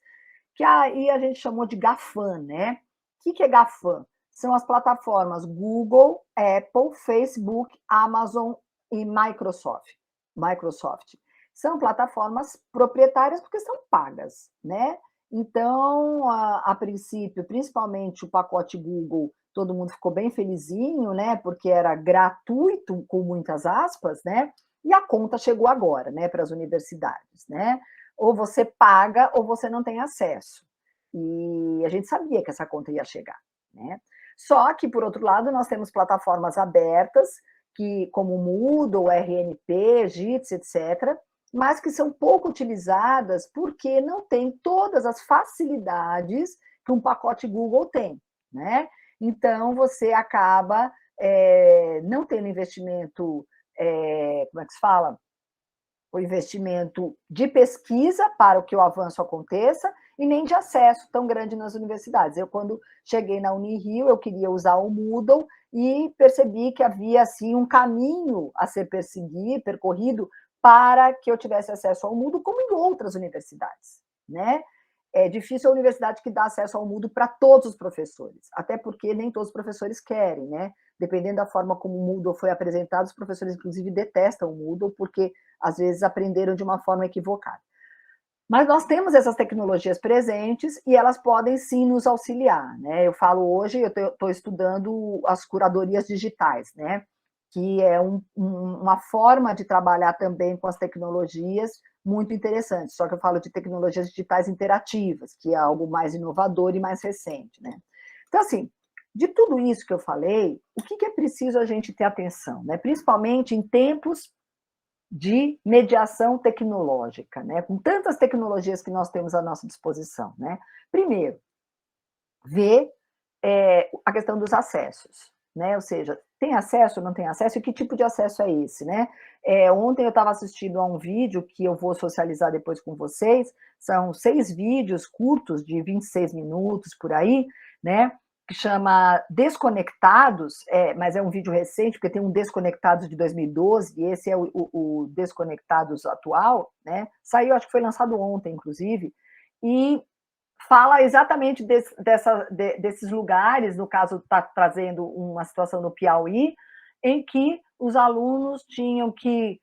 que aí a gente chamou de GAFAM, né? O que é GAFAM? São as plataformas Google, Apple, Facebook, Amazon e Microsoft. São plataformas proprietárias porque são pagas, né? Então, a princípio, principalmente o pacote Google, todo mundo ficou bem felizinho, né? Porque era gratuito, com muitas aspas, né? E a conta chegou agora, né? Para as universidades, né? Ou você paga ou você não tem acesso. E a gente sabia que essa conta ia chegar, né? Só que, por outro lado, nós temos plataformas abertas, como o Moodle, RNP, JITS, etc., mas que são pouco utilizadas porque não tem todas as facilidades que um pacote Google tem, né? Então, você acaba não tendo investimento, como é que se fala? O investimento de pesquisa para que o avanço aconteça e nem de acesso tão grande nas universidades. Eu, quando cheguei na Unirio, eu queria usar o Moodle e percebi que havia, assim, um caminho a ser percorrido para que eu tivesse acesso ao Moodle, como em outras universidades, né? é difícil a universidade que dá acesso ao Moodle para todos os professores, até porque nem todos os professores querem, né? Dependendo da forma como o Moodle foi apresentado, os professores, inclusive, detestam o Moodle, porque, às vezes, aprenderam de uma forma equivocada. Mas nós temos essas tecnologias presentes e elas podem, sim, nos auxiliar, né? Eu falo hoje, eu estou estudando as curadorias digitais, né? Que é uma forma de trabalhar também com as tecnologias muito interessante, só que eu falo de tecnologias digitais interativas, que é algo mais inovador e mais recente, né? Então, assim, de tudo isso que eu falei, o que é preciso a gente ter atenção, né? Principalmente em tempos de mediação tecnológica, né? Com tantas tecnologias que nós temos à nossa disposição, né? Primeiro, ver a questão dos acessos, né? Ou seja, tem acesso, não tem acesso, e que tipo de acesso é esse, né? Ontem eu estava assistindo a um vídeo que eu vou socializar depois com vocês, são 6 vídeos curtos de 26 minutos por aí, né? Que chama Desconectados, mas é um vídeo recente, porque tem um Desconectados de 2012, e esse é o Desconectados atual, né? Saiu, acho que foi lançado ontem, inclusive, e fala exatamente desses lugares, no caso, está trazendo uma situação no Piauí, em que os alunos tinham que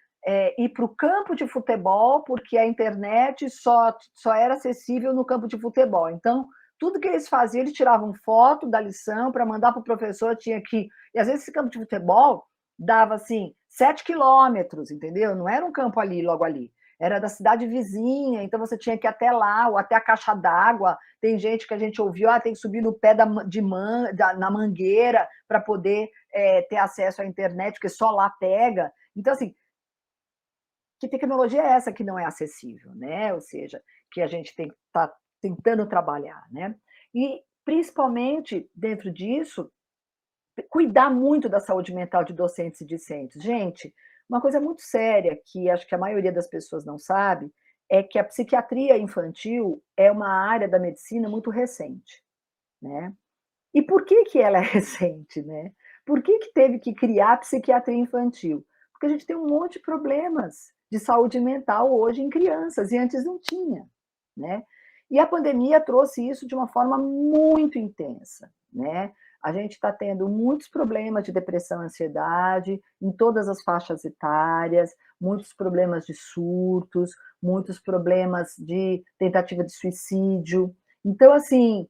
ir para o campo de futebol, porque a internet só era acessível no campo de futebol. Então, tudo que eles faziam, eles tiravam foto da lição para mandar para o professor, tinha que... E às vezes esse campo de futebol dava, assim, 7 quilômetros, entendeu? Não era um campo ali, logo ali. Era da cidade vizinha, então você tinha que ir até lá, ou até a caixa d'água. Tem gente que a gente ouviu, tem que subir no pé na mangueira para poder ter acesso à internet, porque só lá pega. Então, assim, que tecnologia é essa que não é acessível, né? Ou seja, que a gente tem que estar tentando trabalhar, né? E, principalmente, dentro disso, cuidar muito da saúde mental de docentes e discentes. Gente, uma coisa muito séria, que acho que a maioria das pessoas não sabe, é que a psiquiatria infantil é uma área da medicina muito recente, né? E por que ela é recente, né? Por que teve que criar a psiquiatria infantil? Porque a gente tem um monte de problemas de saúde mental hoje em crianças, e antes não tinha, né? E a pandemia trouxe isso de uma forma muito intensa, né? A gente está tendo muitos problemas de depressão e ansiedade em todas as faixas etárias, muitos problemas de surtos, muitos problemas de tentativa de suicídio. Então, assim,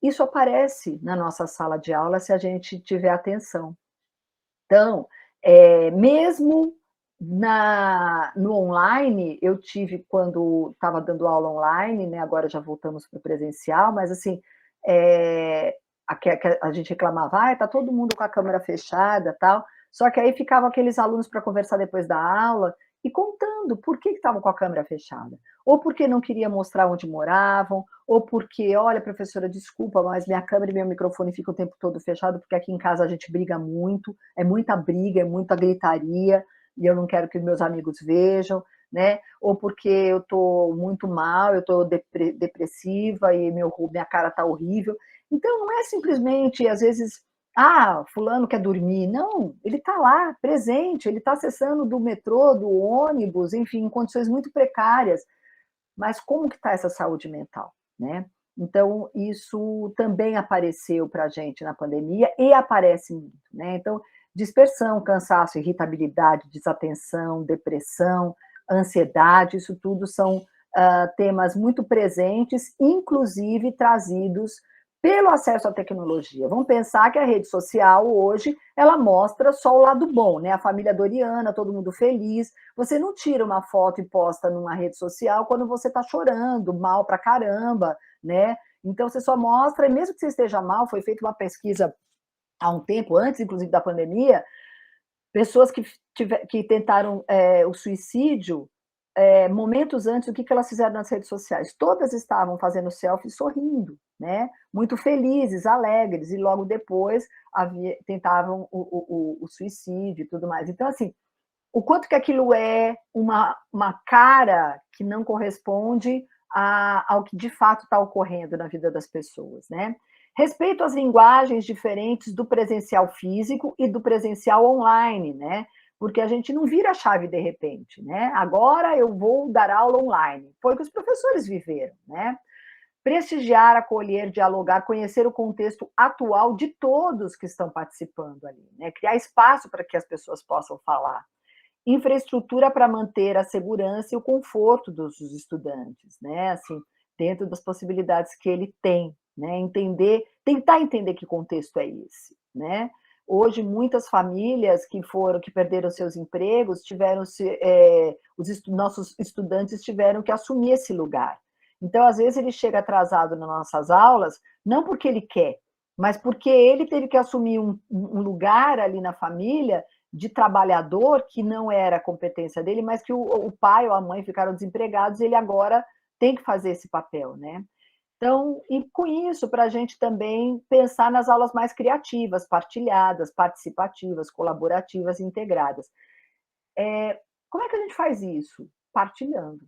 isso aparece na nossa sala de aula se a gente tiver atenção. Então, mesmo no online, eu tive, quando estava dando aula online, né, agora já voltamos para o presencial, mas assim, a gente reclamava, está todo mundo com a câmera fechada, tal, só que aí ficavam aqueles alunos para conversar depois da aula, e contando por que estavam com a câmera fechada. Ou porque não queria mostrar onde moravam, ou porque, olha, professora, desculpa, mas minha câmera e meu microfone ficam o tempo todo fechado, porque aqui em casa a gente briga muito, é muita briga, é muita gritaria, e eu não quero que meus amigos vejam, né? Ou porque eu estou muito mal, eu estou depressiva e minha cara está horrível. Então, não é simplesmente, às vezes, fulano quer dormir. Não, ele está lá, presente, ele está acessando do metrô, do ônibus, enfim, em condições muito precárias. Mas como que está essa saúde mental, né? Então, isso também apareceu para a gente na pandemia e aparece muito, né? Então, dispersão, cansaço, irritabilidade, desatenção, depressão, ansiedade, isso tudo são temas muito presentes, inclusive trazidos pelo acesso à tecnologia. Vamos pensar que a rede social hoje, ela mostra só o lado bom, né? A família Doriana, todo mundo feliz. Você não tira uma foto e posta numa rede social quando você está chorando, mal pra caramba, né? Então você só mostra, e mesmo que você esteja mal, foi feita uma pesquisa há um tempo, antes inclusive da pandemia, pessoas que tentaram o suicídio, momentos antes, o que elas fizeram nas redes sociais? Todas estavam fazendo selfie sorrindo, né? Muito felizes, alegres, e logo depois tentavam o suicídio e tudo mais. Então, assim, o quanto que aquilo é uma cara que não corresponde ao que de fato está ocorrendo na vida das pessoas, né? Respeito às linguagens diferentes do presencial físico e do presencial online, né? Porque a gente não vira a chave de repente, né? Agora eu vou dar aula online. Foi o que os professores viveram, né? prestigiar, acolher, dialogar, conhecer o contexto atual de todos que estão participando ali, né? Criar espaço para que as pessoas possam falar. Infraestrutura para manter a segurança e o conforto dos estudantes, né? Assim, dentro das possibilidades que ele tem, né? Tentar entender que contexto é esse, né? Hoje, muitas famílias que perderam seus empregos, nossos estudantes tiveram que assumir esse lugar. Então, às vezes, ele chega atrasado nas nossas aulas, não porque ele quer, mas porque ele teve que assumir um lugar ali na família de trabalhador que não era competência dele, mas que o pai ou a mãe ficaram desempregados e ele agora tem que fazer esse papel, né? Então, e com isso, para a gente também pensar nas aulas mais criativas, partilhadas, participativas, colaborativas, integradas. Como é que a gente faz isso? Partilhando,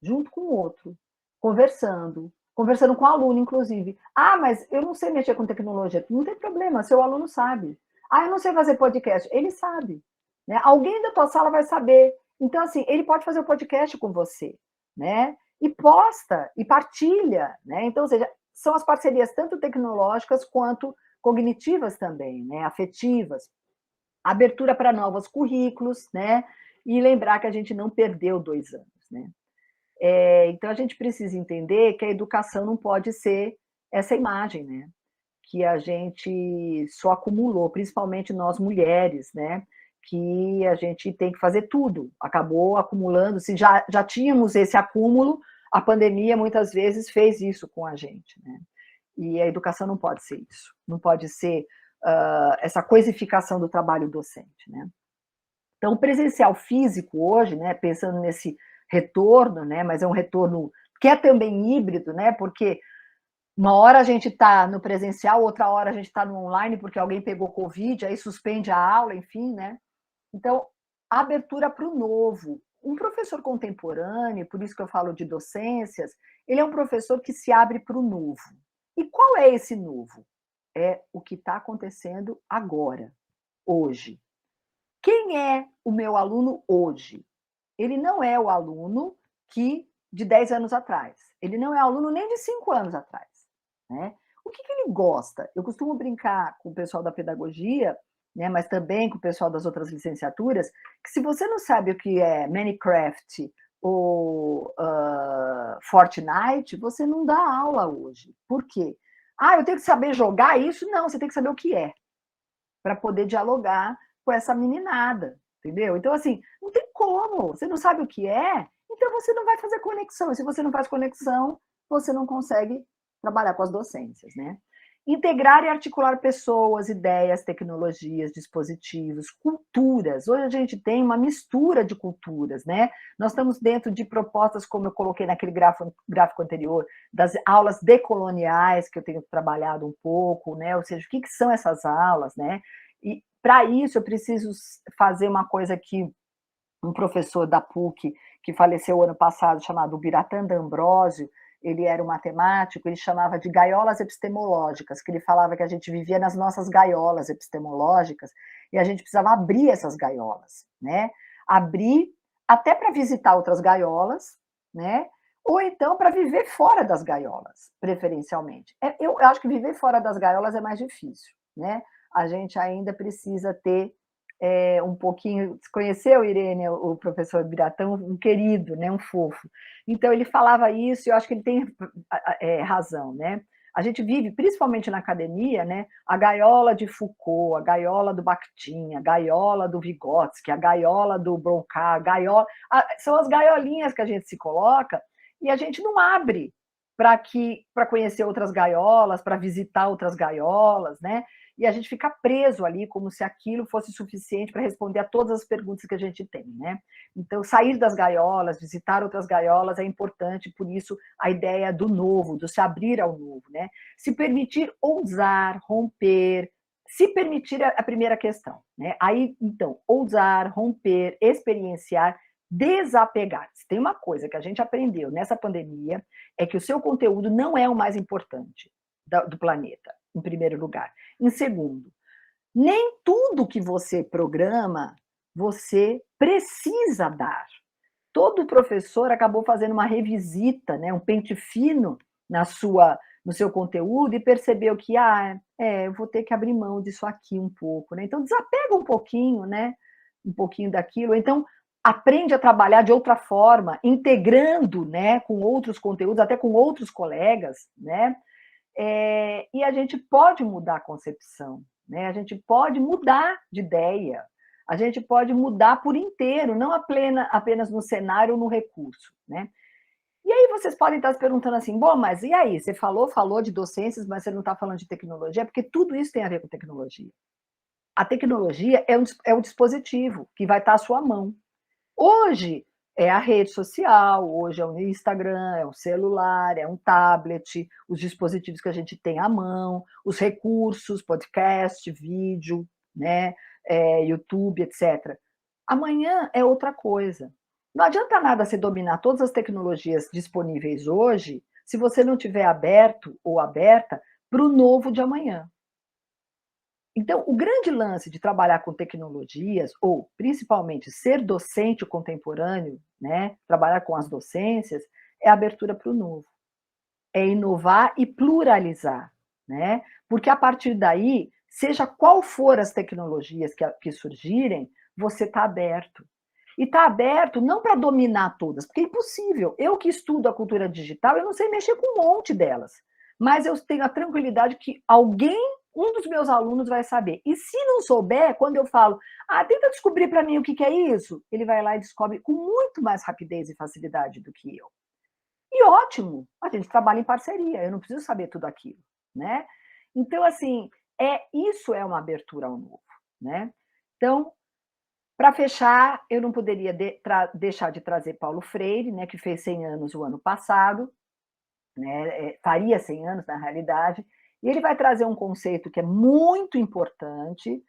junto com o outro, conversando com o aluno, inclusive. Ah, mas eu não sei mexer com tecnologia. Não tem problema, seu aluno sabe. Ah, eu não sei fazer podcast. Ele sabe. Né? Alguém da tua sala vai saber. Então, assim, ele pode fazer o podcast com você, né? E posta, e partilha, né? Então, ou seja, são as parcerias tanto tecnológicas quanto cognitivas também, né? Afetivas. Abertura para novos currículos, né? E lembrar que a gente não perdeu 2 anos, né? Então, a gente precisa entender que a educação não pode ser essa imagem, né? Que a gente só acumulou, principalmente nós mulheres, né? Que a gente tem que fazer tudo. Acabou acumulando, se já tínhamos esse acúmulo, a pandemia muitas vezes fez isso com a gente, né? E a educação não pode ser isso, não pode ser essa coisificação do trabalho docente, né? Então, o presencial físico hoje, né, pensando nesse retorno, né, mas é um retorno que é também híbrido, né, porque uma hora a gente está no presencial, outra hora a gente está no online porque alguém pegou Covid, aí suspende a aula, enfim, né? Então, abertura para o novo. Um professor contemporâneo, por isso que eu falo de docências, ele é um professor que se abre para o novo. E qual é esse novo? É o que está acontecendo agora, hoje. Quem é o meu aluno hoje? Ele não é o aluno de 10 anos atrás. Ele não é aluno nem de 5 anos atrás. Né? O que ele gosta? Eu costumo brincar com o pessoal da pedagogia, né, mas também com o pessoal das outras licenciaturas, que se você não sabe o que é Minecraft ou Fortnite, você não dá aula hoje. Por quê? Ah, eu tenho que saber jogar isso? Não, você tem que saber o que é, para poder dialogar com essa meninada, entendeu? Então, assim, não tem como, você não sabe o que é, então você não vai fazer conexão, e se você não faz conexão, você não consegue trabalhar com as docências, né? Integrar e articular pessoas, ideias, tecnologias, dispositivos, culturas. Hoje a gente tem uma mistura de culturas, né? Nós estamos dentro de propostas, como eu coloquei naquele gráfico anterior, das aulas decoloniais, que eu tenho trabalhado um pouco, né? Ou seja, o que são essas aulas, né? E para isso eu preciso fazer uma coisa que um professor da PUC, que faleceu ano passado, chamado Biratã D'Ambrosio, ele era um matemático, ele chamava de gaiolas epistemológicas, que ele falava que a gente vivia nas nossas gaiolas epistemológicas e a gente precisava abrir essas gaiolas, né? Abrir até para visitar outras gaiolas, né? Ou então para viver fora das gaiolas, preferencialmente. Eu acho que viver fora das gaiolas é mais difícil, né? A gente ainda precisa ter um pouquinho... Você conheceu, Irene, o professor Biratã? Um querido, né? Um fofo. Então, ele falava isso e eu acho que ele tem razão, né? A gente vive, principalmente na academia, né? A gaiola de Foucault, a gaiola do Bakhtin, a gaiola do Vygotsky, a gaiola do Bronca, são as gaiolinhas que a gente se coloca e a gente não abre para conhecer outras gaiolas, para visitar outras gaiolas, né? E a gente fica preso ali como se aquilo fosse suficiente para responder a todas as perguntas que a gente tem, né? Então, sair das gaiolas, visitar outras gaiolas é importante, por isso a ideia do novo, do se abrir ao novo, né? Se permitir ousar, romper, se permitir a primeira questão, né? Aí, então, ousar, romper, experienciar, desapegar. Se tem uma coisa que a gente aprendeu nessa pandemia, é que o seu conteúdo não é o mais importante do planeta, em primeiro lugar. Em segundo, nem tudo que você programa, você precisa dar. Todo professor acabou fazendo uma revisita, né, um pente fino no seu conteúdo e percebeu que, eu vou ter que abrir mão disso aqui um pouco, né? Então, desapega um pouquinho, né? Um pouquinho daquilo. Então, aprende a trabalhar de outra forma, integrando, né, com outros conteúdos, até com outros colegas, né? E a gente pode mudar a concepção, né? A gente pode mudar de ideia, a gente pode mudar por inteiro, não apenas no cenário ou no recurso, né? E aí vocês podem estar se perguntando assim, bom, mas e aí? Você falou de docências, mas você não está falando de tecnologia, porque tudo isso tem a ver com tecnologia. A tecnologia é um dispositivo que vai estar à sua mão. Hoje é a rede social, hoje é o Instagram, é o celular, é um tablet, os dispositivos que a gente tem à mão, os recursos, podcast, vídeo, né, YouTube, etc. Amanhã é outra coisa. Não adianta nada você dominar todas as tecnologias disponíveis hoje se você não tiver aberto ou aberta para o novo de amanhã. Então, o grande lance de trabalhar com tecnologias, ou principalmente ser docente contemporâneo, né, trabalhar com as docências, é a abertura para o novo. É inovar e pluralizar, né? Porque a partir daí, seja qual for as tecnologias que surgirem, você está aberto. E está aberto não para dominar todas, porque é impossível. Eu que estudo a cultura digital, eu não sei mexer com um monte delas. Mas eu tenho a tranquilidade que um dos meus alunos vai saber. E se não souber, quando eu falo, tenta descobrir para mim o que é isso, ele vai lá e descobre com muito mais rapidez e facilidade do que eu. E ótimo, a gente trabalha em parceria, eu não preciso saber tudo aquilo, né? Então, assim, isso é uma abertura ao novo, né? Então, para fechar, eu não poderia deixar de trazer Paulo Freire, né, que fez 100 anos o ano passado, né, faria 100 anos, na realidade, e ele vai trazer um conceito que é muito importante,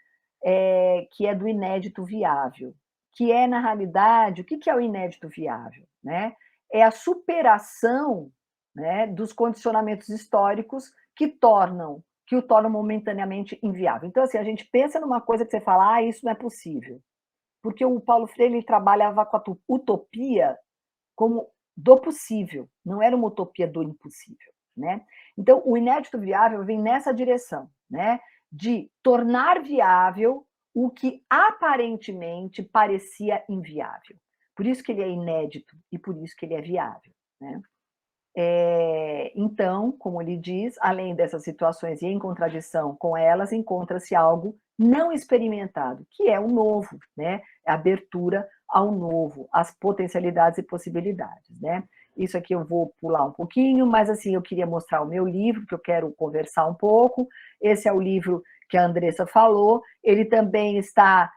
que é do inédito viável, que é, na realidade, o que é o inédito viável? Né? É a superação, né, dos condicionamentos históricos que o tornam momentaneamente inviável. Então, assim, a gente pensa numa coisa que você fala, isso não é possível. Porque o Paulo Freire ele trabalhava com a utopia como do possível, não era uma utopia do impossível, né? Então, o inédito viável vem nessa direção, né? De tornar viável o que aparentemente parecia inviável. Por isso que ele é inédito e por isso que ele é viável, né? Então, como ele diz, além dessas situações e em contradição com elas, encontra-se algo não experimentado, que é o novo, né? A abertura ao novo, as potencialidades e possibilidades, né? Isso aqui eu vou pular um pouquinho, mas assim, eu queria mostrar o meu livro, que eu quero conversar um pouco. Esse é o livro que a Andressa falou, ele também está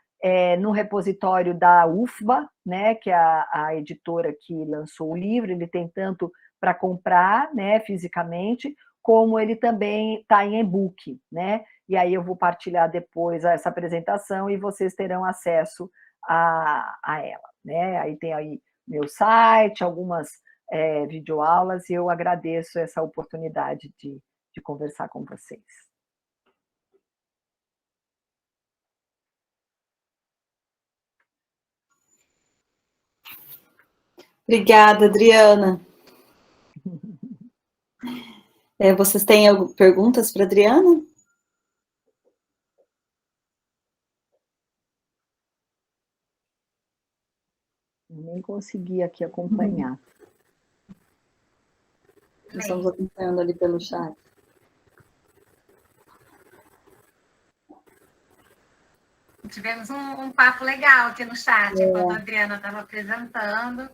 no repositório da UFBA, né, que é a editora que lançou o livro, ele tem tanto para comprar, né, fisicamente, como ele também está em e-book, né? E aí eu vou partilhar depois essa apresentação e vocês terão acesso a ela, né? Aí tem aí meu site, algumas videoaulas, e eu agradeço essa oportunidade de conversar com vocês. Obrigada, Adriana. Vocês têm perguntas para a Adriana? Nem consegui aqui acompanhar. Estamos acompanhando ali pelo chat. Tivemos um papo legal aqui no chat, enquanto a Adriana estava apresentando.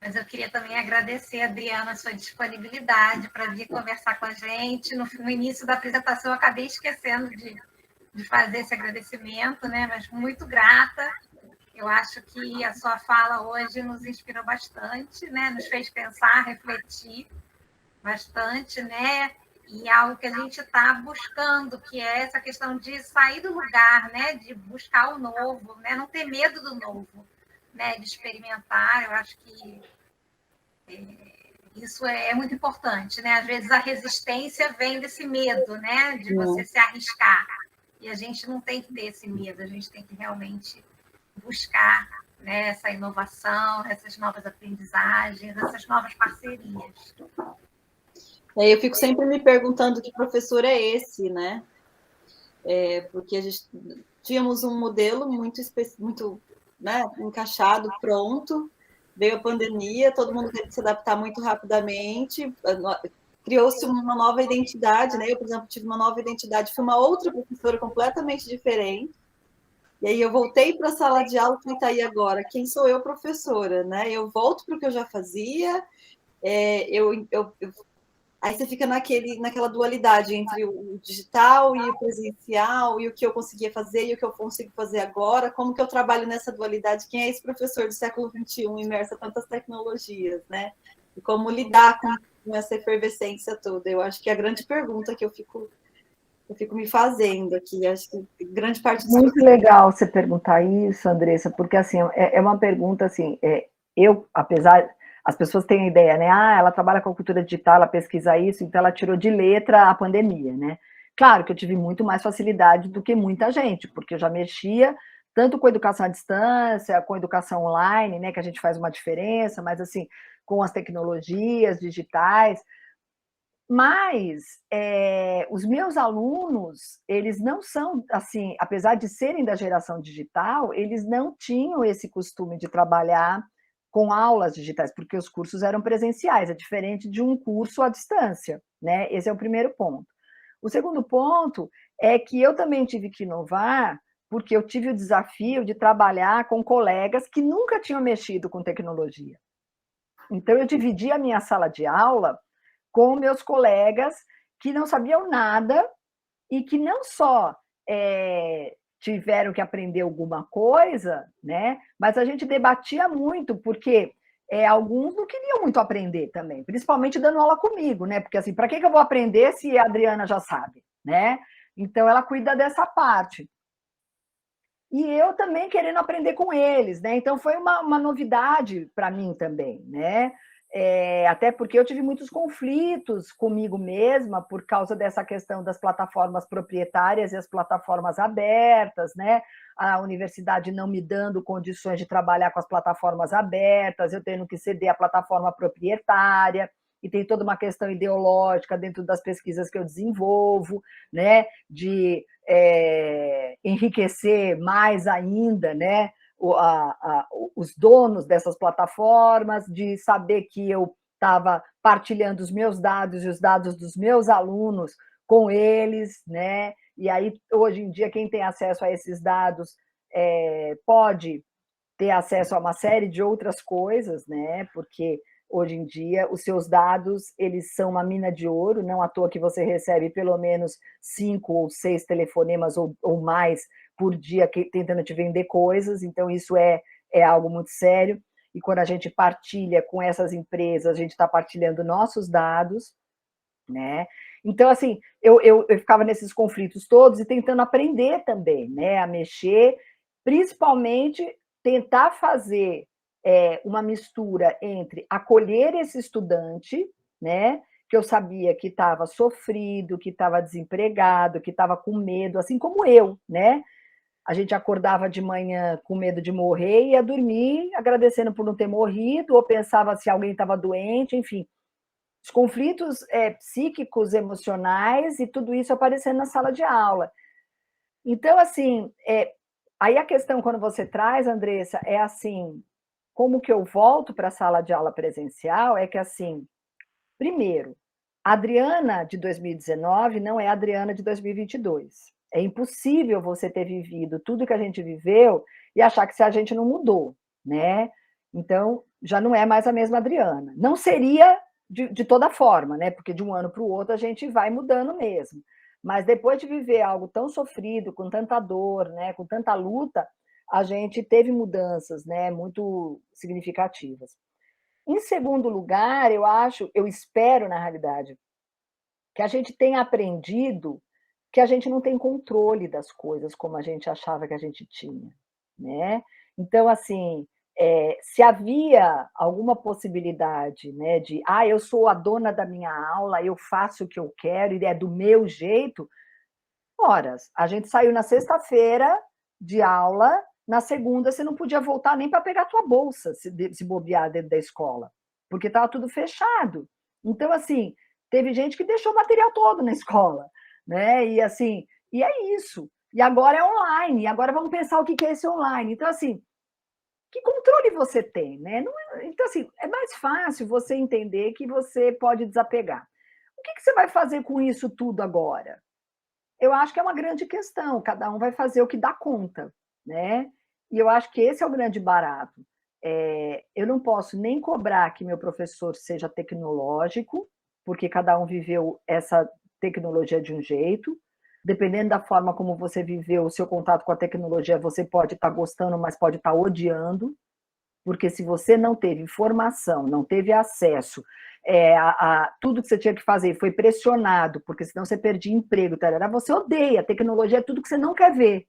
Mas eu queria também agradecer, Adriana, a sua disponibilidade para vir conversar com a gente. No início da apresentação, eu acabei esquecendo de fazer esse agradecimento, né? Mas muito grata. Eu acho que a sua fala hoje nos inspirou bastante, né? Nos fez pensar, refletir bastante, né? E algo que a gente está buscando, que é essa questão de sair do lugar, né? De buscar o novo, né? Não ter medo do novo, né? De experimentar. Eu acho que isso é muito importante, né? Às vezes a resistência vem desse medo, né? De você se arriscar. E a gente não tem que ter esse medo, a gente tem que realmente buscar, né, essa inovação, essas novas aprendizagens, essas novas parcerias. Eu fico sempre me perguntando que professor é esse, né? Porque a gente tínhamos um modelo muito né, encaixado, pronto, veio a pandemia, todo mundo teve que se adaptar muito rapidamente, criou-se uma nova identidade, né? Eu, por exemplo, tive uma nova identidade, fui uma outra professora completamente diferente, e aí eu voltei para a sala de aula e falei, tá, e agora? Quem sou eu, professora, né? Eu volto para o que eu já fazia, aí você fica naquela dualidade entre o digital e o presencial, e o que eu conseguia fazer e o que eu consigo fazer agora, como que eu trabalho nessa dualidade, quem é esse professor do século XXI, imerso a tantas tecnologias, né? E como lidar com essa efervescência toda. Eu acho que é a grande pergunta que eu fico me fazendo aqui, acho que grande parte... Muito legal você perguntar isso, Andressa, porque, assim, é uma pergunta, assim, apesar... As pessoas têm a ideia, né? Ah, ela trabalha com a cultura digital, ela pesquisa isso, então ela tirou de letra a pandemia, né? Claro que eu tive muito mais facilidade do que muita gente, porque eu já mexia tanto com educação à distância, com educação online, né? Que a gente faz uma diferença, mas, assim, com as tecnologias digitais. Mas os meus alunos, eles não são, assim, apesar de serem da geração digital, eles não tinham esse costume de trabalhar com aulas digitais, porque os cursos eram presenciais, é diferente de um curso à distância, né? Esse é o primeiro ponto. O segundo ponto é que eu também tive que inovar, porque eu tive o desafio de trabalhar com colegas que nunca tinham mexido com tecnologia. Então, eu dividi a minha sala de aula com meus colegas que não sabiam nada e que não só tiveram que aprender alguma coisa, né? Mas a gente debatia muito, porque alguns não queriam muito aprender também, principalmente dando aula comigo, né? Porque, assim, para que eu vou aprender se a Adriana já sabe, né? Então, ela cuida dessa parte. E eu também querendo aprender com eles, né? Então, foi uma novidade para mim também, né? Até porque eu tive muitos conflitos comigo mesma por causa dessa questão das plataformas proprietárias e as plataformas abertas, né? A universidade não me dando condições de trabalhar com as plataformas abertas, eu tendo que ceder a plataforma proprietária, e tem toda uma questão ideológica dentro das pesquisas que eu desenvolvo, né? De enriquecer mais ainda, né? Os donos dessas plataformas, de saber que eu estava partilhando os meus dados e os dados dos meus alunos com eles, né? E aí, hoje em dia, quem tem acesso a esses dados pode ter acesso a uma série de outras coisas, né? Porque hoje em dia os seus dados, eles são uma mina de ouro, não à toa que você recebe pelo menos 5 ou 6 telefonemas ou mais por dia tentando te vender coisas, então isso é algo muito sério, e quando a gente partilha com essas empresas, a gente está partilhando nossos dados, né? Então, assim, eu ficava nesses conflitos todos e tentando aprender também, né, a mexer, principalmente tentar fazer uma mistura entre acolher esse estudante, né, que eu sabia que estava sofrido, que estava desempregado, que estava com medo, assim como eu, né? A gente acordava de manhã com medo de morrer e ia dormir agradecendo por não ter morrido, ou pensava se alguém estava doente, enfim. Os conflitos psíquicos, emocionais, e tudo isso aparecendo na sala de aula. Então, assim, aí a questão, quando você traz, Andressa, é assim, como que eu volto para a sala de aula presencial, é que, assim, primeiro, a Adriana de 2019 não é a Adriana de 2022. É impossível você ter vivido tudo que a gente viveu e achar que se a gente não mudou, né? Então, já não é mais a mesma Adriana. Não seria de toda forma, né? Porque de um ano para o outro a gente vai mudando mesmo. Mas depois de viver algo tão sofrido, com tanta dor, né? Com tanta luta, a gente teve mudanças, né? Muito significativas. Em segundo lugar, eu espero, na realidade, que a gente tenha aprendido que a gente não tem controle das coisas como a gente achava que a gente tinha, né? Então, assim, se havia alguma possibilidade, né, de, eu sou a dona da minha aula, eu faço o que eu quero e é do meu jeito, a gente saiu na sexta-feira de aula na segunda você não podia voltar nem para pegar a tua bolsa, se bobear dentro da escola, porque estava tudo fechado. Então, assim, teve gente que deixou o material todo na escola, né? E assim, e é isso. E agora é online, e agora vamos pensar o que é esse online. Então, assim, que controle você tem, né? Então, assim, é mais fácil você entender que você pode desapegar. O que você vai fazer com isso tudo agora? Eu acho que é uma grande questão, cada um vai fazer o que dá conta, né? E eu acho que esse é o grande barato. Eu não posso nem cobrar que meu professor seja tecnológico, porque cada um viveu essa tecnologia de um jeito. Dependendo da forma como você viveu o seu contato com a tecnologia, você pode estar gostando, mas pode estar odiando, porque se você não teve informação, não teve acesso a tudo que você tinha que fazer, foi pressionado, porque senão você perdia emprego, tarará, você odeia. A tecnologia é tudo que você não quer ver,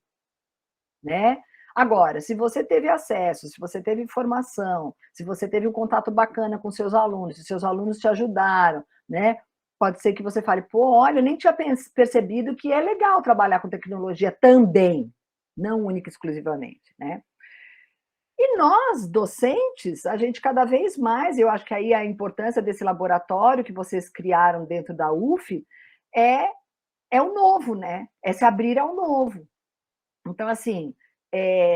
né? Agora, se você teve acesso, se você teve informação, se você teve um contato bacana com seus alunos, se seus alunos te ajudaram, né? Pode ser que você fale, pô, olha, eu nem tinha percebido que é legal trabalhar com tecnologia também, não única e exclusivamente, né? E nós, docentes, a gente cada vez mais, eu acho que aí a importância desse laboratório que vocês criaram dentro da UF é o novo, né? É se abrir ao novo. Então, assim,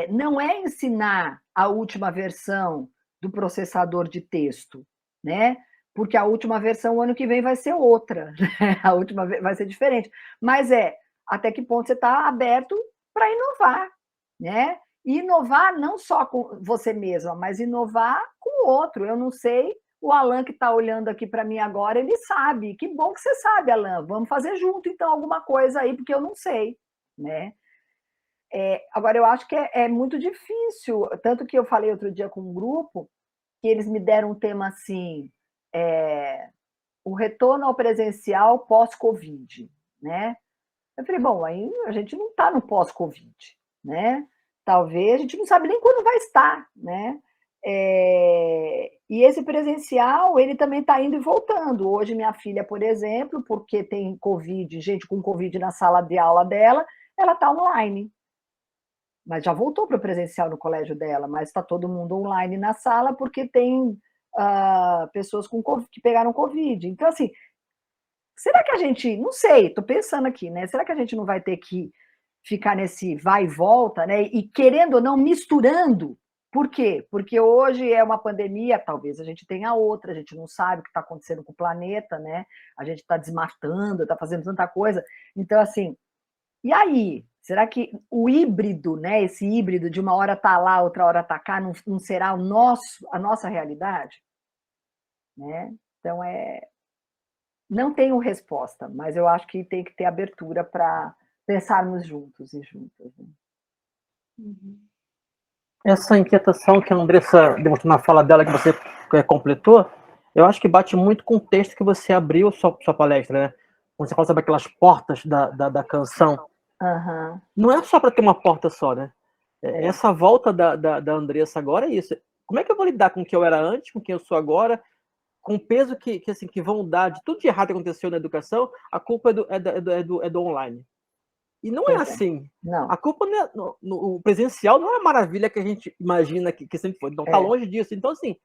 não é ensinar a última versão do processador de texto, né? Porque a última versão, o ano que vem, vai ser outra, né? A última vai ser diferente. Mas até que ponto você está aberto para inovar, né? E inovar não só com você mesma, mas inovar com o outro. Eu não sei, o Alan que está olhando aqui para mim agora, ele sabe. Que bom que você sabe, Alan. Vamos fazer junto, então, alguma coisa aí, porque eu não sei, né? Agora, eu acho que é muito difícil, tanto que eu falei outro dia com um grupo, que eles me deram um tema assim, o retorno ao presencial pós-Covid, né? Eu falei, bom, aí a gente não está no pós-Covid, né? Talvez a gente não sabe nem quando vai estar, né? E esse presencial, ele também está indo e voltando. Hoje, minha filha, por exemplo, porque tem Covid, gente com Covid na sala de aula dela, ela está online. Mas já voltou para o presencial no colégio dela, mas está todo mundo online na sala porque tem pessoas que pegaram Covid. Então, assim, será que a gente, não sei, estou pensando aqui, né? Será que a gente não vai ter que ficar nesse vai e volta, né? E querendo ou não, misturando. Por quê? Porque hoje é uma pandemia, talvez a gente tenha outra, a gente não sabe o que está acontecendo com o planeta, né? A gente está desmatando, está fazendo tanta coisa. Então, assim, e aí? Será que o híbrido, né? Esse híbrido de uma hora tá lá, outra hora tá cá, não será a nossa realidade? Né? Então, não tenho resposta, mas eu acho que tem que ter abertura para pensarmos juntos e juntas. Né? Essa inquietação que a Andressa demonstrou na fala dela, que você completou, eu acho que bate muito com o texto que você abriu sua palestra, né? Quando você fala sobre aquelas portas da canção. Uhum. Não é só para ter uma porta só, né? Essa volta da Andressa agora é isso. Como é que eu vou lidar com o que eu era antes, com quem eu sou agora, com o peso que vão dar de tudo de errado que aconteceu na educação, a culpa é do online. E não é assim. Não. A culpa não é, o presencial não é a maravilha que a gente imagina que sempre foi. Não, tá longe disso. Então, assim,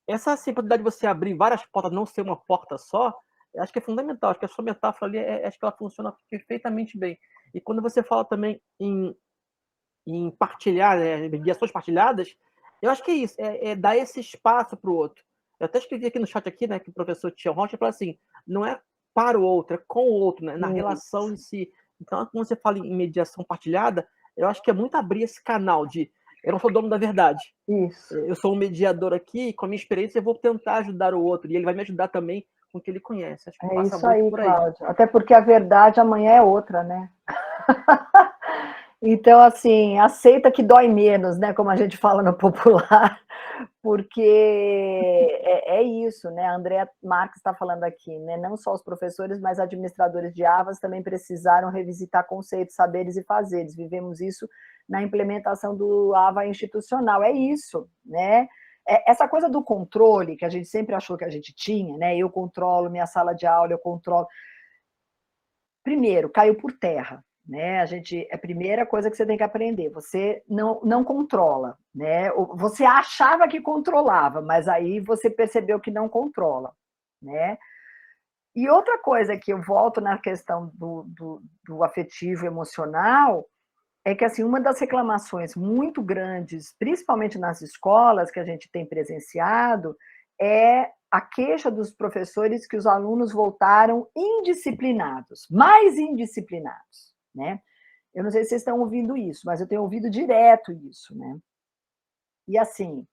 essa simplicidade de você abrir várias portas, não ser uma porta só, acho que é fundamental. Acho que a sua metáfora ali, acho que ela funciona perfeitamente bem. E quando você fala também em partilhar, né, mediações partilhadas, eu acho que é isso, dar esse espaço para o outro. Eu até escrevi aqui no chat aqui, né, que o professor Tião Rocha falou assim, não é para o outro, é com o outro, né, na relação em si. Então, quando você fala em mediação partilhada, eu acho que é muito abrir esse canal de eu não sou dono da verdade. Isso. Eu sou um mediador aqui, e com a minha experiência eu vou tentar ajudar o outro, e ele vai me ajudar também com o que ele conhece. Acho que passa isso muito aí, por aí. Cláudia. Até porque a verdade amanhã é outra, né? Então, assim, aceita que dói menos, né? Como a gente fala no popular, porque é isso, né? A Andrea Marques está falando aqui, né? Não só os professores, mas administradores de AVAs também precisaram revisitar conceitos, saberes e fazeres. Vivemos isso na implementação do AVA institucional. É isso, né? Essa coisa do controle, que a gente sempre achou que a gente tinha, né? Eu controlo minha sala de aula, eu controlo. Primeiro, caiu por terra. né? A primeira coisa que você tem que aprender, você não controla, né? Você achava que controlava, mas aí você percebeu que não controla, né? E outra coisa que eu volto na questão do afetivo emocional, é que, assim, uma das reclamações muito grandes, principalmente nas escolas que a gente tem presenciado, é a queixa dos professores que os alunos voltaram indisciplinados, mais indisciplinados, né? Eu não sei se vocês estão ouvindo isso, mas eu tenho ouvido direto isso, né? E, assim,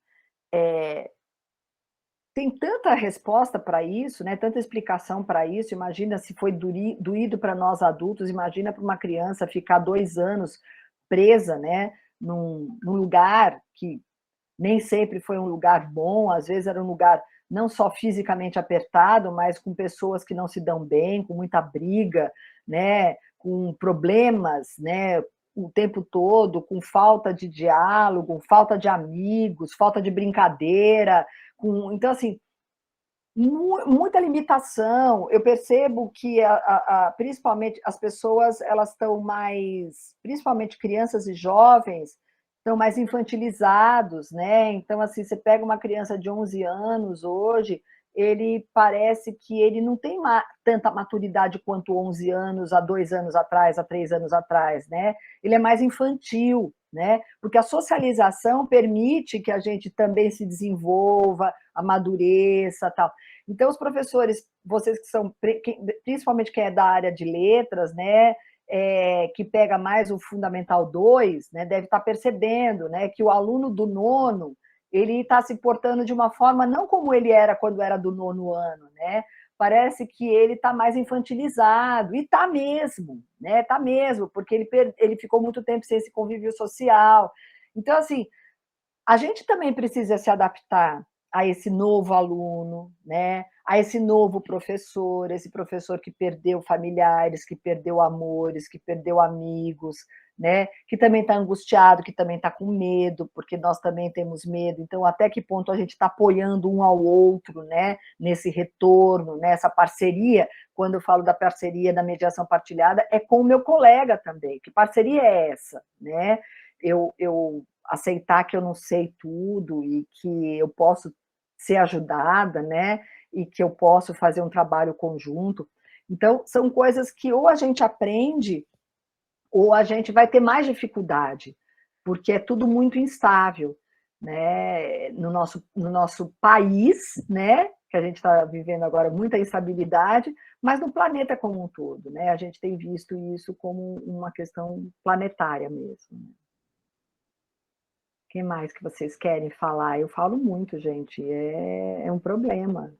tem tanta resposta para isso, né? Tanta explicação para isso. Imagina se foi doído para nós adultos, imagina para uma criança ficar 2 anos presa, né? Num lugar que nem sempre foi um lugar bom, às vezes era um lugar não só fisicamente apertado, mas com pessoas que não se dão bem, com muita briga, né? Com problemas, né? O tempo todo, com falta de diálogo, falta de amigos, falta de brincadeira. Então, assim, muita limitação. Eu percebo que, principalmente, as pessoas, elas estão mais, principalmente crianças e jovens, estão mais infantilizados, né? Então, assim, você pega uma criança de 11 anos hoje, ele parece que ele não tem tanta maturidade quanto 11 anos, há 2 anos atrás, há 3 anos atrás, né? Ele é mais infantil, né? Porque a socialização permite que a gente também se desenvolva, amadureça, tal. Então, os professores, vocês que são, principalmente quem é da área de letras, né? Que pega mais o Fundamental 2, né, deve estar percebendo, né, que o aluno do 9º, ele está se portando de uma forma não como ele era quando era do 9º ano, né? Parece que ele está mais infantilizado, e está mesmo, né? Está mesmo, porque ele ficou muito tempo sem esse convívio social. Então, assim, a gente também precisa se adaptar a esse novo aluno, né? A esse novo professor, esse professor que perdeu familiares, que perdeu amores, que perdeu amigos, né? Que também está angustiado, que também está com medo, porque nós também temos medo. Então, até que ponto a gente está apoiando um ao outro, né? Nesse retorno, nessa parceria. Quando eu falo da parceria, da mediação partilhada, é com o meu colega também. Que parceria é essa, né? Eu aceitar que eu não sei tudo e que eu posso ser ajudada, né? E que eu posso fazer um trabalho conjunto. Então, são coisas que ou a gente aprende ou a gente vai ter mais dificuldade, porque é tudo muito instável, né? No nosso país, né? Que a gente está vivendo agora muita instabilidade, mas no planeta como um todo, né? A gente tem visto isso como uma questão planetária mesmo. O que mais que vocês querem falar? Eu falo muito, gente, é um problema.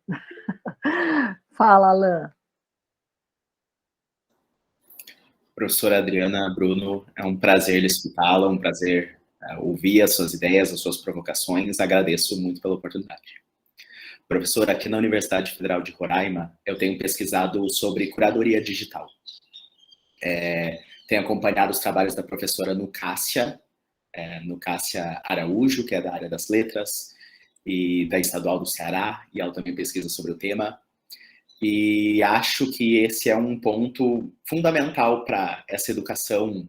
Fala, Alain. Professora Adriana, Bruno, é um prazer escutá-la, um prazer ouvir as suas ideias, as suas provocações. Agradeço muito pela oportunidade. Professora, aqui na Universidade Federal de Roraima, eu tenho pesquisado sobre curadoria digital. Tenho acompanhado os trabalhos da professora Nucássia Araújo, que é da área das letras, e da Estadual do Ceará, e ela também pesquisa sobre o tema. E acho que esse é um ponto fundamental para essa educação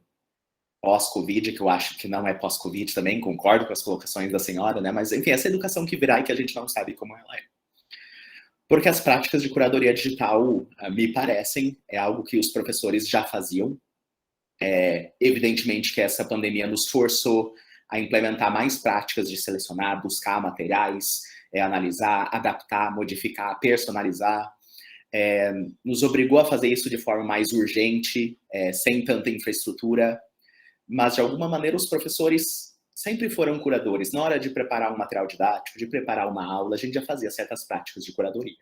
pós-Covid, que eu acho que não é pós-Covid também, concordo com as colocações da senhora, né? Mas, enfim, essa educação que virá e que a gente não sabe como ela é. Porque as práticas de curadoria digital, me parecem, é algo que os professores já faziam. Evidentemente que essa pandemia nos forçou a implementar mais práticas de selecionar, buscar materiais, analisar, adaptar, modificar, personalizar. Nos obrigou a fazer isso de forma mais urgente, sem tanta infraestrutura, mas de alguma maneira os professores sempre foram curadores. Na hora de preparar um material didático, de preparar uma aula, a gente já fazia certas práticas de curadoria.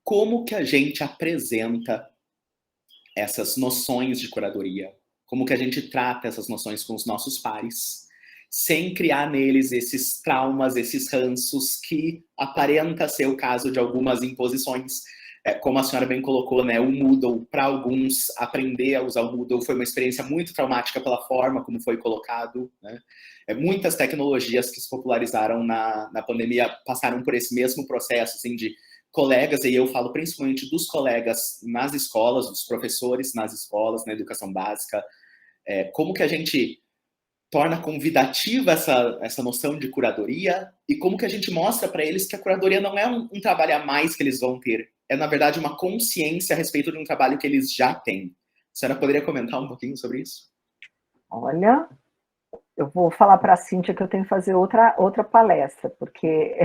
Como que a gente apresenta essas noções de curadoria? Como que a gente trata essas noções com os nossos pares, sem criar neles esses traumas, esses ranços que aparenta ser o caso de algumas imposições, como a senhora bem colocou, né, o Moodle, para alguns, aprender a usar o Moodle foi uma experiência muito traumática pela forma como foi colocado, né? Muitas tecnologias que se popularizaram na pandemia passaram por esse mesmo processo, assim, de colegas, e eu falo principalmente dos colegas nas escolas, dos professores nas escolas, na educação básica, como que a gente torna convidativa essa noção de curadoria e como que a gente mostra para eles que a curadoria não é um trabalho a mais que eles vão ter, é, na verdade, uma consciência a respeito de um trabalho que eles já têm. A senhora poderia comentar um pouquinho sobre isso? Olha, eu vou falar para a Cíntia que eu tenho que fazer outra palestra, porque...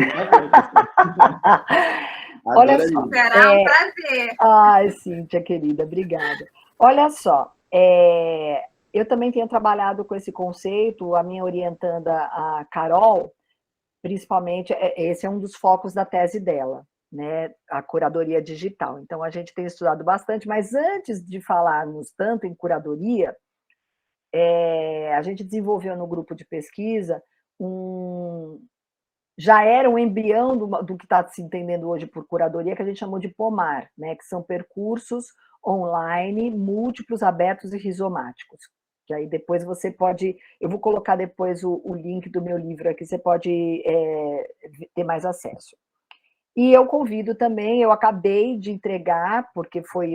Olha só. Será um prazer. Ai, Cíntia, querida, obrigada. Olha só, eu também tenho trabalhado com esse conceito, a minha orientanda, a Carol, principalmente, esse é um dos focos da tese dela, né, a curadoria digital. Então, a gente tem estudado bastante, mas antes de falarmos tanto em curadoria, a gente desenvolveu no grupo de pesquisa já era um embrião do que está se entendendo hoje por curadoria, que a gente chamou de POMAR, né, que são percursos online, múltiplos, abertos e rizomáticos. Que aí depois você pode... Eu vou colocar depois o link do meu livro aqui, você pode ter mais acesso. E eu convido também, eu acabei de entregar, porque foi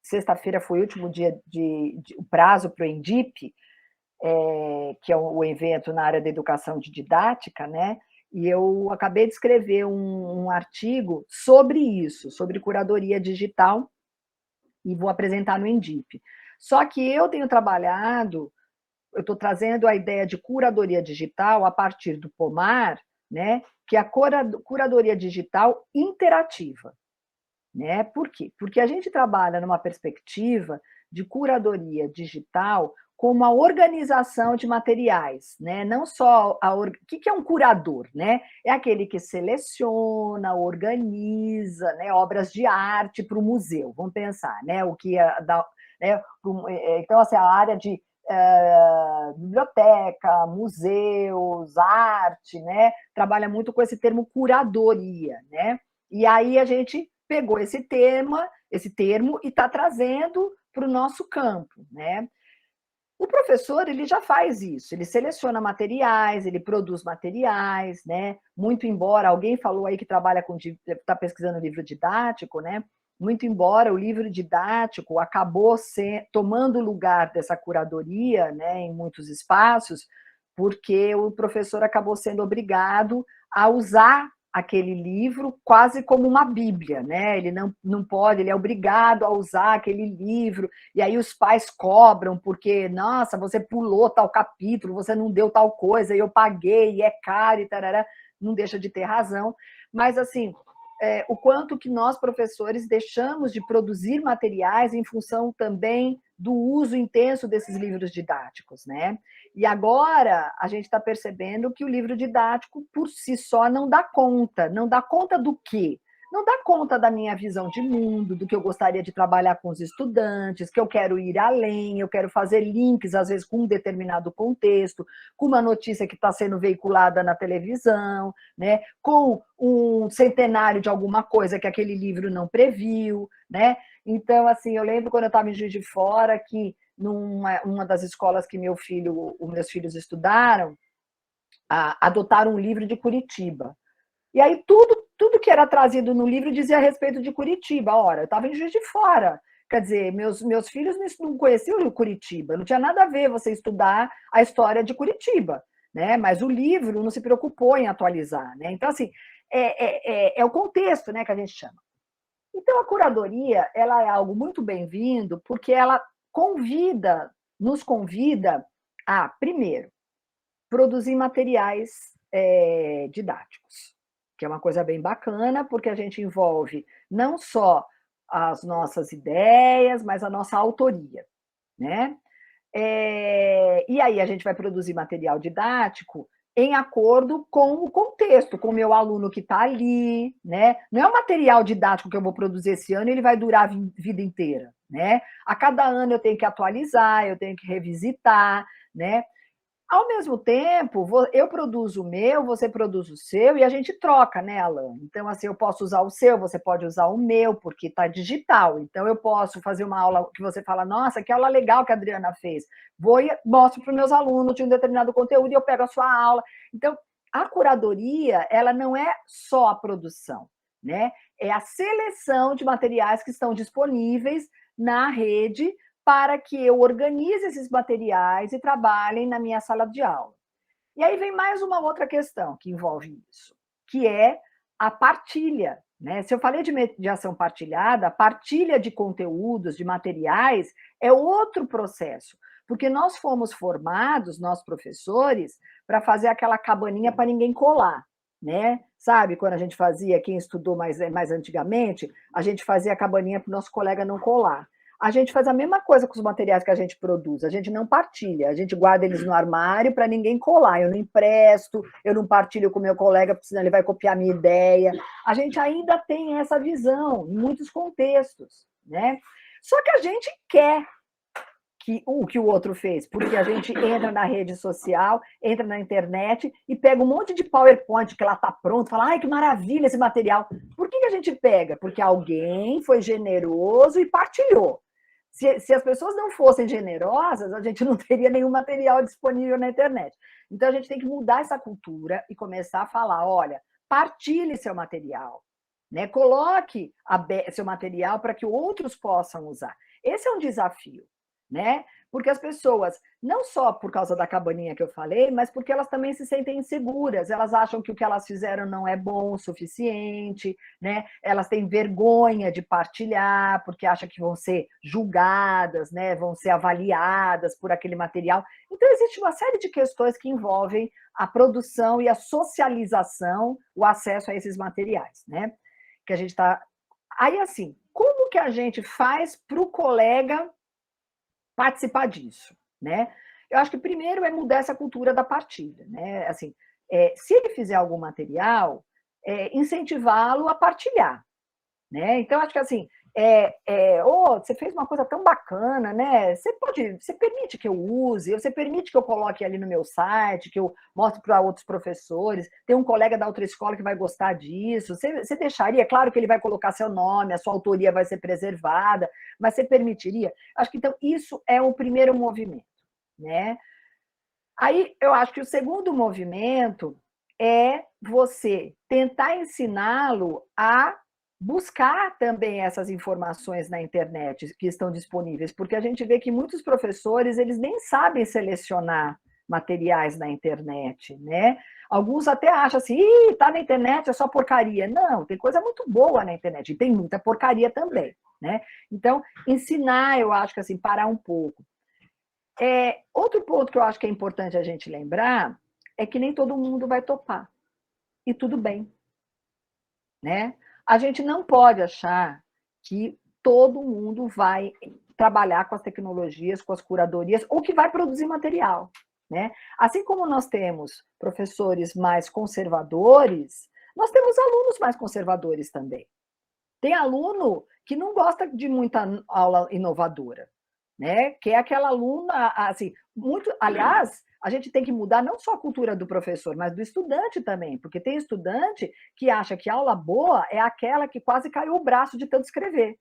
sexta-feira foi o último dia o prazo para o ENDIP, que é o evento na área da educação de didática, né? E eu acabei de escrever um artigo sobre isso, sobre curadoria digital, e vou apresentar no ENDIP. Só que eu tenho trabalhado, eu estou trazendo a ideia de curadoria digital a partir do POMAR, né? Que é a curadoria digital interativa. Né? Por quê? Porque a gente trabalha numa perspectiva de curadoria digital como a organização de materiais, né? Não só o que é um curador, né? É aquele que seleciona, organiza, né, obras de arte para o museu. Vamos pensar, né? O que né? Então, assim, a área de biblioteca, museus, arte, né? Trabalha muito com esse termo curadoria, né? E aí a gente pegou esse termo e está trazendo para o nosso campo, né? O professor, ele já faz isso, ele seleciona materiais, ele produz materiais, né? Muito embora, alguém falou aí que está pesquisando livro didático, né? Muito embora o livro didático acabou tomando lugar dessa curadoria, né, em muitos espaços, porque o professor acabou sendo obrigado a usar aquele livro quase como uma bíblia, né? Ele não pode, ele é obrigado a usar aquele livro, e aí os pais cobram, porque, nossa, você pulou tal capítulo, você não deu tal coisa, e eu paguei, e é caro, e tarará, não deixa de ter razão, mas assim, o quanto que nós, professores, deixamos de produzir materiais em função também do uso intenso desses livros didáticos, né? E agora a gente está percebendo que o livro didático, por si só, não dá conta. Não dá conta do quê? Não dá conta da minha visão de mundo, do que eu gostaria de trabalhar com os estudantes, que eu quero ir além, eu quero fazer links, às vezes, com um determinado contexto, com uma notícia que está sendo veiculada na televisão, né? Com um centenário de alguma coisa que aquele livro não previu, né? Então, assim, eu lembro quando eu estava em Juiz de Fora, que numa das escolas que os meus filhos estudaram, adotaram um livro de Curitiba. E aí tudo que era trazido no livro dizia a respeito de Curitiba. Ora, eu estava em Juiz de Fora. Quer dizer, meus filhos não conheciam o Curitiba. Não tinha nada a ver você estudar a história de Curitiba, né? Mas o livro não se preocupou em atualizar, né? Então, assim, é o contexto, né, que a gente chama. Então, a curadoria, ela é algo muito bem-vindo, porque ela nos convida a, primeiro, produzir materiais didáticos, que é uma coisa bem bacana, porque a gente envolve não só as nossas ideias, mas a nossa autoria, né? E aí a gente vai produzir material didático em acordo com o contexto, com o meu aluno que está ali, né? Não é um material didático que eu vou produzir esse ano e ele vai durar a vida inteira, né? A cada ano eu tenho que atualizar, eu tenho que revisitar, né? Ao mesmo tempo, eu produzo o meu, você produz o seu e a gente troca, né, Alan? Então, assim, eu posso usar o seu, você pode usar o meu, porque está digital. Então, eu posso fazer uma aula que você fala, nossa, que aula legal que a Adriana fez. Vou e mostro para os meus alunos de um determinado conteúdo e eu pego a sua aula. Então, a curadoria, ela não é só a produção, né? É a seleção de materiais que estão disponíveis na rede para que eu organize esses materiais e trabalhem na minha sala de aula. E aí vem mais uma outra questão que envolve isso, que é a partilha, né? Se eu falei de mediação partilhada, a partilha de conteúdos, de materiais, é outro processo, porque nós fomos formados, nós professores, para fazer aquela cabaninha para ninguém colar, né? Sabe, quando a gente fazia, quem estudou mais antigamente, a gente fazia a cabaninha para o nosso colega não colar. A gente faz a mesma coisa com os materiais que a gente produz, a gente não partilha, a gente guarda eles no armário para ninguém colar, eu não empresto, eu não partilho com o meu colega, porque senão ele vai copiar a minha ideia. A gente ainda tem essa visão, em muitos contextos, né? Só que a gente quer que o que o outro fez, porque a gente entra na rede social, entra na internet e pega um monte de PowerPoint que lá está pronto, fala, ai, que maravilha esse material. Por que a gente pega? Porque alguém foi generoso e partilhou. Se as pessoas não fossem generosas, a gente não teria nenhum material disponível na internet. Então, a gente tem que mudar essa cultura e começar a falar, olha, partilhe seu material, né? Coloque seu material para que outros possam usar. Esse é um desafio, né? Porque as pessoas, não só por causa da cabaninha que eu falei, mas porque elas também se sentem inseguras, elas acham que o que elas fizeram não é bom o suficiente, né? Elas têm vergonha de partilhar, porque acham que vão ser julgadas, né? Vão ser avaliadas por aquele material. Então, existe uma série de questões que envolvem a produção e a socialização, o acesso a esses materiais, né? Que a gente está... Aí, assim, como que a gente faz para o colega participar disso, né? Eu acho que primeiro é mudar essa cultura da partilha, né? Assim, se ele fizer algum material, incentivá-lo a partilhar, né? Então, acho que assim, você fez uma coisa tão bacana, né? Você permite que eu use, você permite que eu coloque ali no meu site, que eu mostre para outros professores, tem um colega da outra escola que vai gostar disso, você deixaria? Claro que ele vai colocar seu nome, a sua autoria vai ser preservada, mas você permitiria? Acho que, então, isso é o primeiro movimento, né? Aí, eu acho que o segundo movimento é você tentar ensiná-lo a buscar também essas informações na internet que estão disponíveis, porque a gente vê que muitos professores, eles nem sabem selecionar materiais na internet, né? Alguns até acham assim, tá na internet, é só porcaria. Não, tem coisa muito boa na internet, e tem muita porcaria também, né? Então, ensinar, eu acho que assim, parar um pouco. Outro ponto que eu acho que é importante a gente lembrar é que nem todo mundo vai topar. E tudo bem, né? A gente não pode achar que todo mundo vai trabalhar com as tecnologias, com as curadorias, ou que vai produzir material, né? Assim como nós temos professores mais conservadores, nós temos alunos mais conservadores também. Tem aluno que não gosta de muita aula inovadora, né? Que é aquela aluna, assim, muito... Aliás, a gente tem que mudar não só a cultura do professor, mas do estudante também, porque tem estudante que acha que aula boa é aquela que quase caiu o braço de tanto escrever.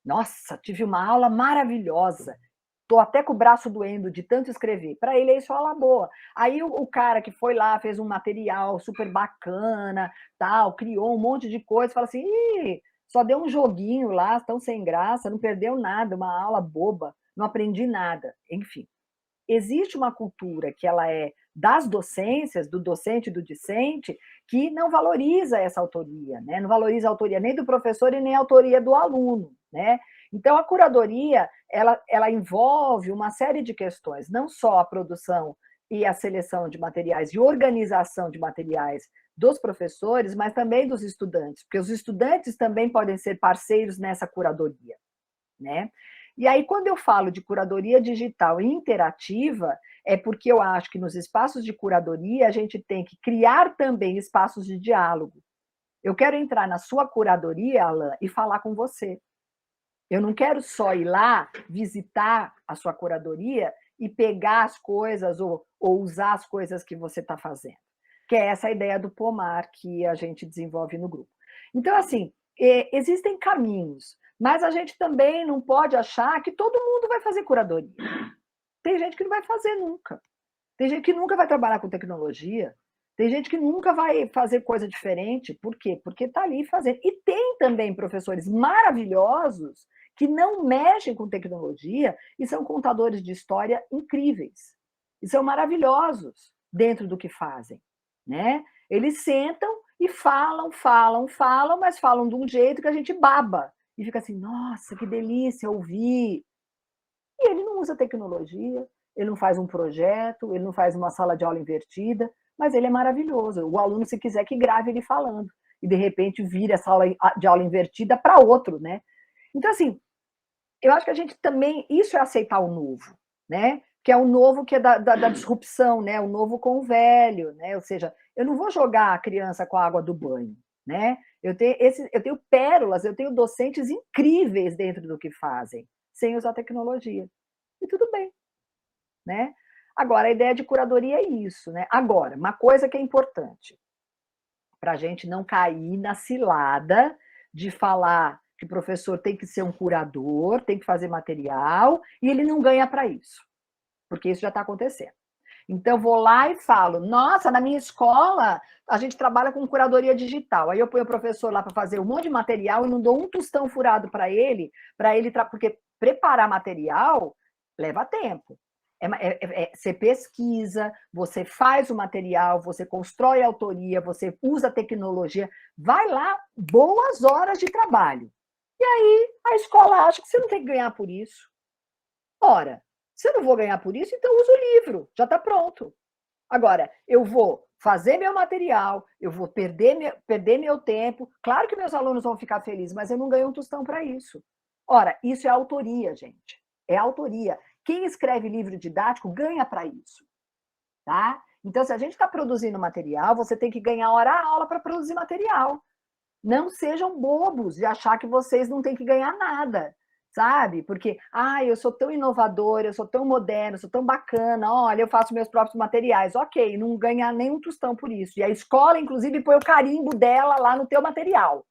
Nossa, tive uma aula maravilhosa, estou até com o braço doendo de tanto escrever. Para ele é isso aula boa. Aí o cara que foi lá, fez um material super bacana, tal, criou um monte de coisa, fala assim, só deu um joguinho lá, tão sem graça, não perdeu nada, uma aula boba, não aprendi nada, enfim. Existe uma cultura que ela é das docências, do docente e do discente, que não valoriza essa autoria, né? Não valoriza a autoria nem do professor e nem a autoria do aluno, né? Então, a curadoria, ela envolve uma série de questões, não só a produção e a seleção de materiais e organização de materiais dos professores, mas também dos estudantes, porque os estudantes também podem ser parceiros nessa curadoria, né? E aí, quando eu falo de curadoria digital e interativa, é porque eu acho que nos espaços de curadoria a gente tem que criar também espaços de diálogo. Eu quero entrar na sua curadoria, Alan, e falar com você. Eu não quero só ir lá visitar a sua curadoria e pegar as coisas ou usar as coisas que você está fazendo, que é essa ideia do pomar que a gente desenvolve no grupo. Então, assim, existem caminhos, mas a gente também não pode achar que todo mundo vai fazer curadoria. Tem gente que não vai fazer nunca. Tem gente que nunca vai trabalhar com tecnologia. Tem gente que nunca vai fazer coisa diferente. Por quê? Porque está ali fazendo. E tem também professores maravilhosos que não mexem com tecnologia e são contadores de história incríveis. E são maravilhosos dentro do que fazem, né? Eles sentam e falam, mas falam de um jeito que a gente baba. E fica assim, nossa, que delícia ouvir. E ele não usa tecnologia, ele não faz um projeto, ele não faz uma sala de aula invertida, mas ele é maravilhoso. O aluno, se quiser, que grave ele falando. E, de repente, vira a sala de aula invertida para outro, né? Então, assim, eu acho que a gente também... Isso é aceitar o novo, né? Que é o novo que é da disrupção, né? O novo com o velho, né? Ou seja, eu não vou jogar a criança com a água do banho, né? Eu tenho pérolas, eu tenho docentes incríveis dentro do que fazem, sem usar tecnologia. E tudo bem, né? Agora, a ideia de curadoria é isso, né? Agora, uma coisa que é importante, para a gente não cair na cilada de falar que o professor tem que ser um curador, tem que fazer material, e ele não ganha para isso, porque isso já está acontecendo. Então, eu vou lá e falo, nossa, na minha escola, a gente trabalha com curadoria digital. Aí eu ponho o professor lá para fazer um monte de material e não dou um tostão furado para ele, porque preparar material leva tempo. Você pesquisa, você faz o material, você constrói a autoria, você usa a tecnologia, vai lá, boas horas de trabalho. E aí a escola acha que você não tem que ganhar por isso. Ora, se eu não vou ganhar por isso, então uso o livro, já está pronto. Agora, eu vou fazer meu material, eu vou perder meu tempo. Claro que meus alunos vão ficar felizes, mas eu não ganho um tostão para isso. Ora, isso é autoria, gente. É autoria. Quem escreve livro didático ganha para isso. Tá? Então, se a gente está produzindo material, você tem que ganhar hora-aula para produzir material. Não sejam bobos de achar que vocês não têm que ganhar nada. Sabe? Porque, eu sou tão inovador, eu sou tão moderno, eu sou tão bacana, olha, eu faço meus próprios materiais. Ok, não ganhar nenhum tostão por isso. E a escola, inclusive, põe o carimbo dela lá no teu material.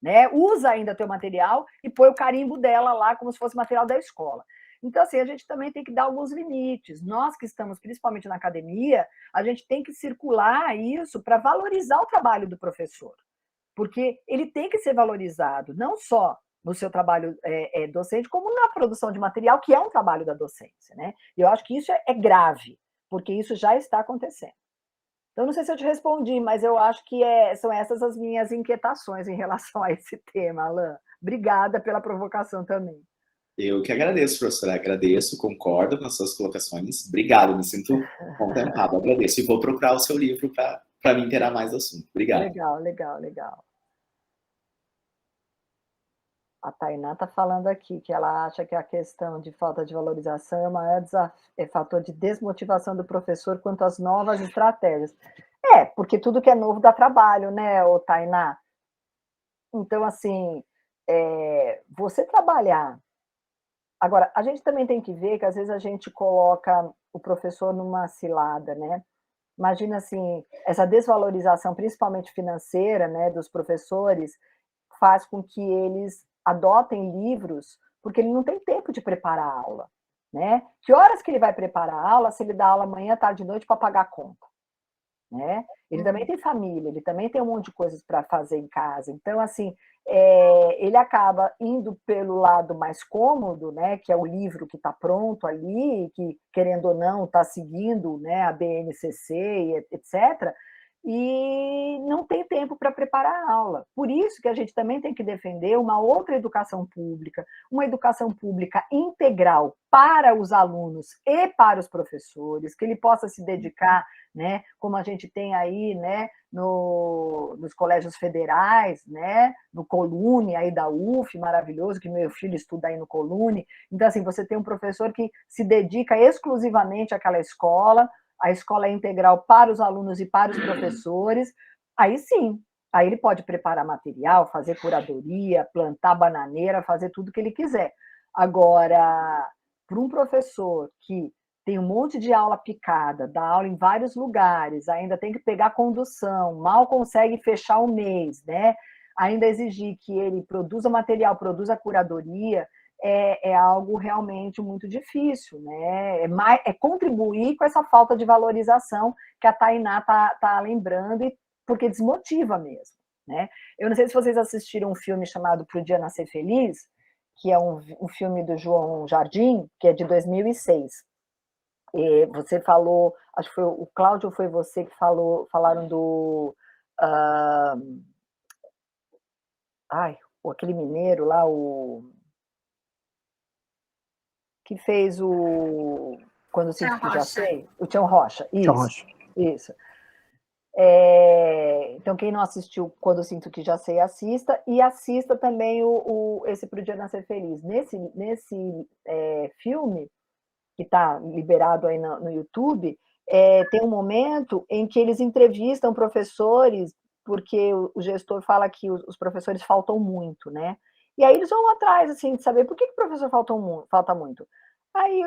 Né? Usa ainda teu material e põe o carimbo dela lá como se fosse material da escola. Então, assim, a gente também tem que dar alguns limites. Nós que estamos, principalmente na academia, a gente tem que circular isso para valorizar o trabalho do professor. Porque ele tem que ser valorizado, não só no seu trabalho docente, como na produção de material, que é um trabalho da docência, né? E eu acho que isso é grave, porque isso já está acontecendo. Então, não sei se eu te respondi, mas eu acho que são essas as minhas inquietações em relação a esse tema, Alain. Obrigada pela provocação também. Eu que agradeço, professora. Agradeço, concordo com as suas colocações. Obrigado, me sinto contemplado. Agradeço. E vou procurar o seu livro para me inteirar mais do assunto. Obrigado. Legal. A Tainá está falando aqui que ela acha que a questão de falta de valorização é o maior fator de desmotivação do professor quanto às novas estratégias. Porque tudo que é novo dá trabalho, né, Tainá? Então, assim, você trabalhar... Agora, a gente também tem que ver que, às vezes, a gente coloca o professor numa cilada, né? Imagina, assim, essa desvalorização, principalmente financeira, né, dos professores, faz com que eles adotem livros, porque ele não tem tempo de preparar a aula, né? Que horas que ele vai preparar a aula se ele dá aula manhã, tarde e noite para pagar a conta, né? Ele também tem família, ele também tem um monte de coisas para fazer em casa. Então, assim, ele acaba indo pelo lado mais cômodo, né? Que é o livro que está pronto ali, que, querendo ou não, está seguindo, né, a BNCC, etc., e não tem tempo para preparar a aula. Por isso que a gente também tem que defender uma outra educação pública integral para os alunos e para os professores, que ele possa se dedicar, né, como a gente tem aí, né, nos colégios federais, né, no Colune aí da UF, maravilhoso, que meu filho estuda aí no Colune. Então, assim, você tem um professor que se dedica exclusivamente àquela escola, a escola é integral para os alunos e para os professores, aí sim, aí ele pode preparar material, fazer curadoria, plantar bananeira, fazer tudo que ele quiser. Agora, para um professor que tem um monte de aula picada, dá aula em vários lugares, ainda tem que pegar condução, mal consegue fechar o mês, né? Ainda exigir que ele produza material, produza curadoria, é algo realmente muito difícil, né? É contribuir com essa falta de valorização que a Tainá tá lembrando, porque desmotiva mesmo, né? Eu não sei se vocês assistiram um filme chamado Pro Dia Nascer Feliz, que é um filme do João Jardim, que é de 2006. E você falou, acho que foi o Cláudio, foi você que falaram do... aquele mineiro lá, que fez o Quando Eu Sinto Que Já Sei, o Tião Rocha, isso. Tião Rocha. Isso. Então, quem não assistiu Quando Eu Sinto Que Já Sei, assista, e assista também esse Pro Dia Nascer Feliz. Nesse filme, que está liberado aí no YouTube, tem um momento em que eles entrevistam professores, porque o gestor fala que os professores faltam muito, né? E aí eles vão atrás, assim, de saber por que o professor falta muito. Aí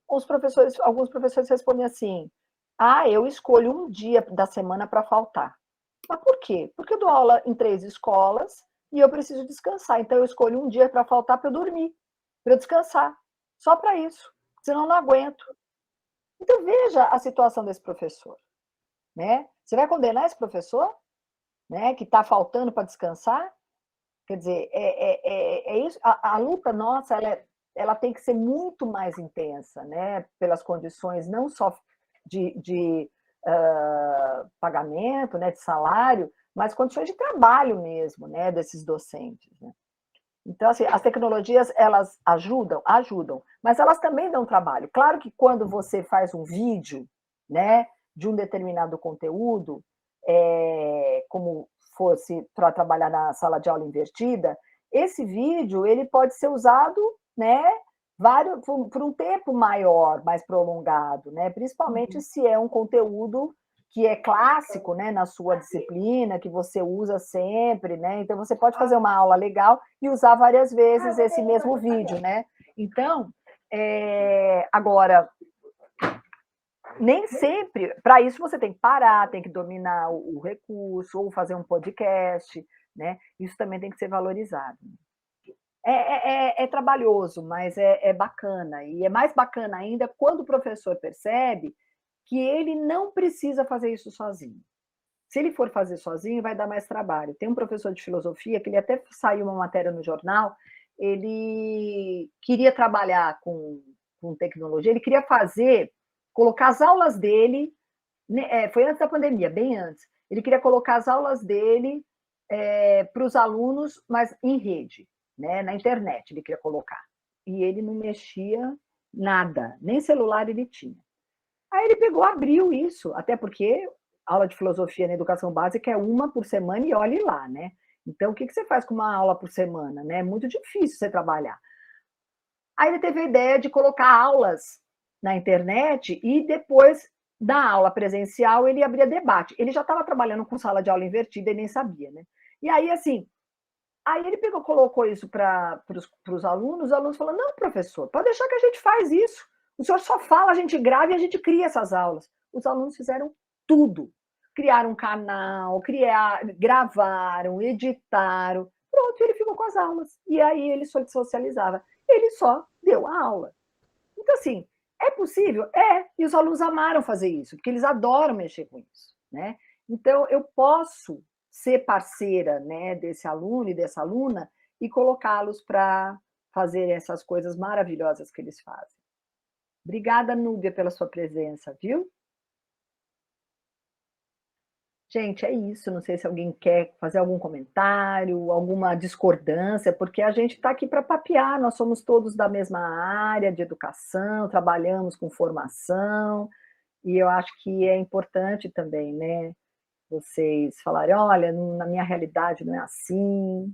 alguns professores respondem assim: eu escolho um dia da semana para faltar. Mas por quê? Porque eu dou aula em 3 escolas e eu preciso descansar. Então eu escolho um dia para faltar para eu dormir, para eu descansar. Só para isso. Senão eu não aguento. Então veja a situação desse professor, né? Você vai condenar esse professor, né, que está faltando para descansar? Quer dizer, é isso. A luta nossa, ela tem que ser muito mais intensa, né? Pelas condições não só de pagamento, né, de salário, mas condições de trabalho mesmo, né, desses docentes, né? Então, assim, as tecnologias, elas ajudam, mas elas também dão trabalho. Claro que quando você faz um vídeo, né, de um determinado conteúdo, como fosse para trabalhar na sala de aula invertida, esse vídeo ele pode ser usado, né, por um tempo maior, mais prolongado, né, principalmente se é um conteúdo que é clássico, né, na sua disciplina, que você usa sempre, né? Então você pode fazer uma aula legal e usar várias vezes esse mesmo vídeo, né? Então, agora, nem sempre, para isso você tem que parar, tem que dominar o recurso, ou fazer um podcast, né? Isso também tem que ser valorizado. É trabalhoso, mas é bacana, e é mais bacana ainda quando o professor percebe que ele não precisa fazer isso sozinho. Se ele for fazer sozinho, vai dar mais trabalho. Tem um professor de filosofia, que ele até saiu uma matéria no jornal, ele queria trabalhar com tecnologia, ele queria colocar as aulas dele, foi antes da pandemia, bem antes, ele queria colocar as aulas dele para os alunos, mas em rede, né, na internet ele queria colocar. E ele não mexia nada, nem celular ele tinha. Aí ele abriu isso, até porque aula de filosofia na educação básica é uma por semana e olhe lá, né? Então, o que você faz com uma aula por semana, né? É muito difícil você trabalhar. Aí ele teve a ideia de colocar aulas na internet e depois da aula presencial ele abria debate. Ele já estava trabalhando com sala de aula invertida e nem sabia, né? E aí, assim, ele colocou isso para os alunos falaram: não, professor, pode deixar que a gente faz isso. O senhor só fala, a gente grava e a gente cria essas aulas. Os alunos fizeram tudo. Criaram um canal, gravaram, editaram. Pronto, ele ficou com as aulas. E aí ele só socializava. Ele só deu a aula. Então, assim, é possível? É. E os alunos amaram fazer isso, porque eles adoram mexer com isso, né? Então, eu posso ser parceira, né, desse aluno e dessa aluna e colocá-los para fazer essas coisas maravilhosas que eles fazem. Obrigada, Núbia, pela sua presença, viu? Gente, é isso. Não sei se alguém quer fazer algum comentário, alguma discordância, porque a gente está aqui para papear, nós somos todos da mesma área de educação, trabalhamos com formação, e eu acho que é importante também, né, vocês falarem: olha, na minha realidade não é assim.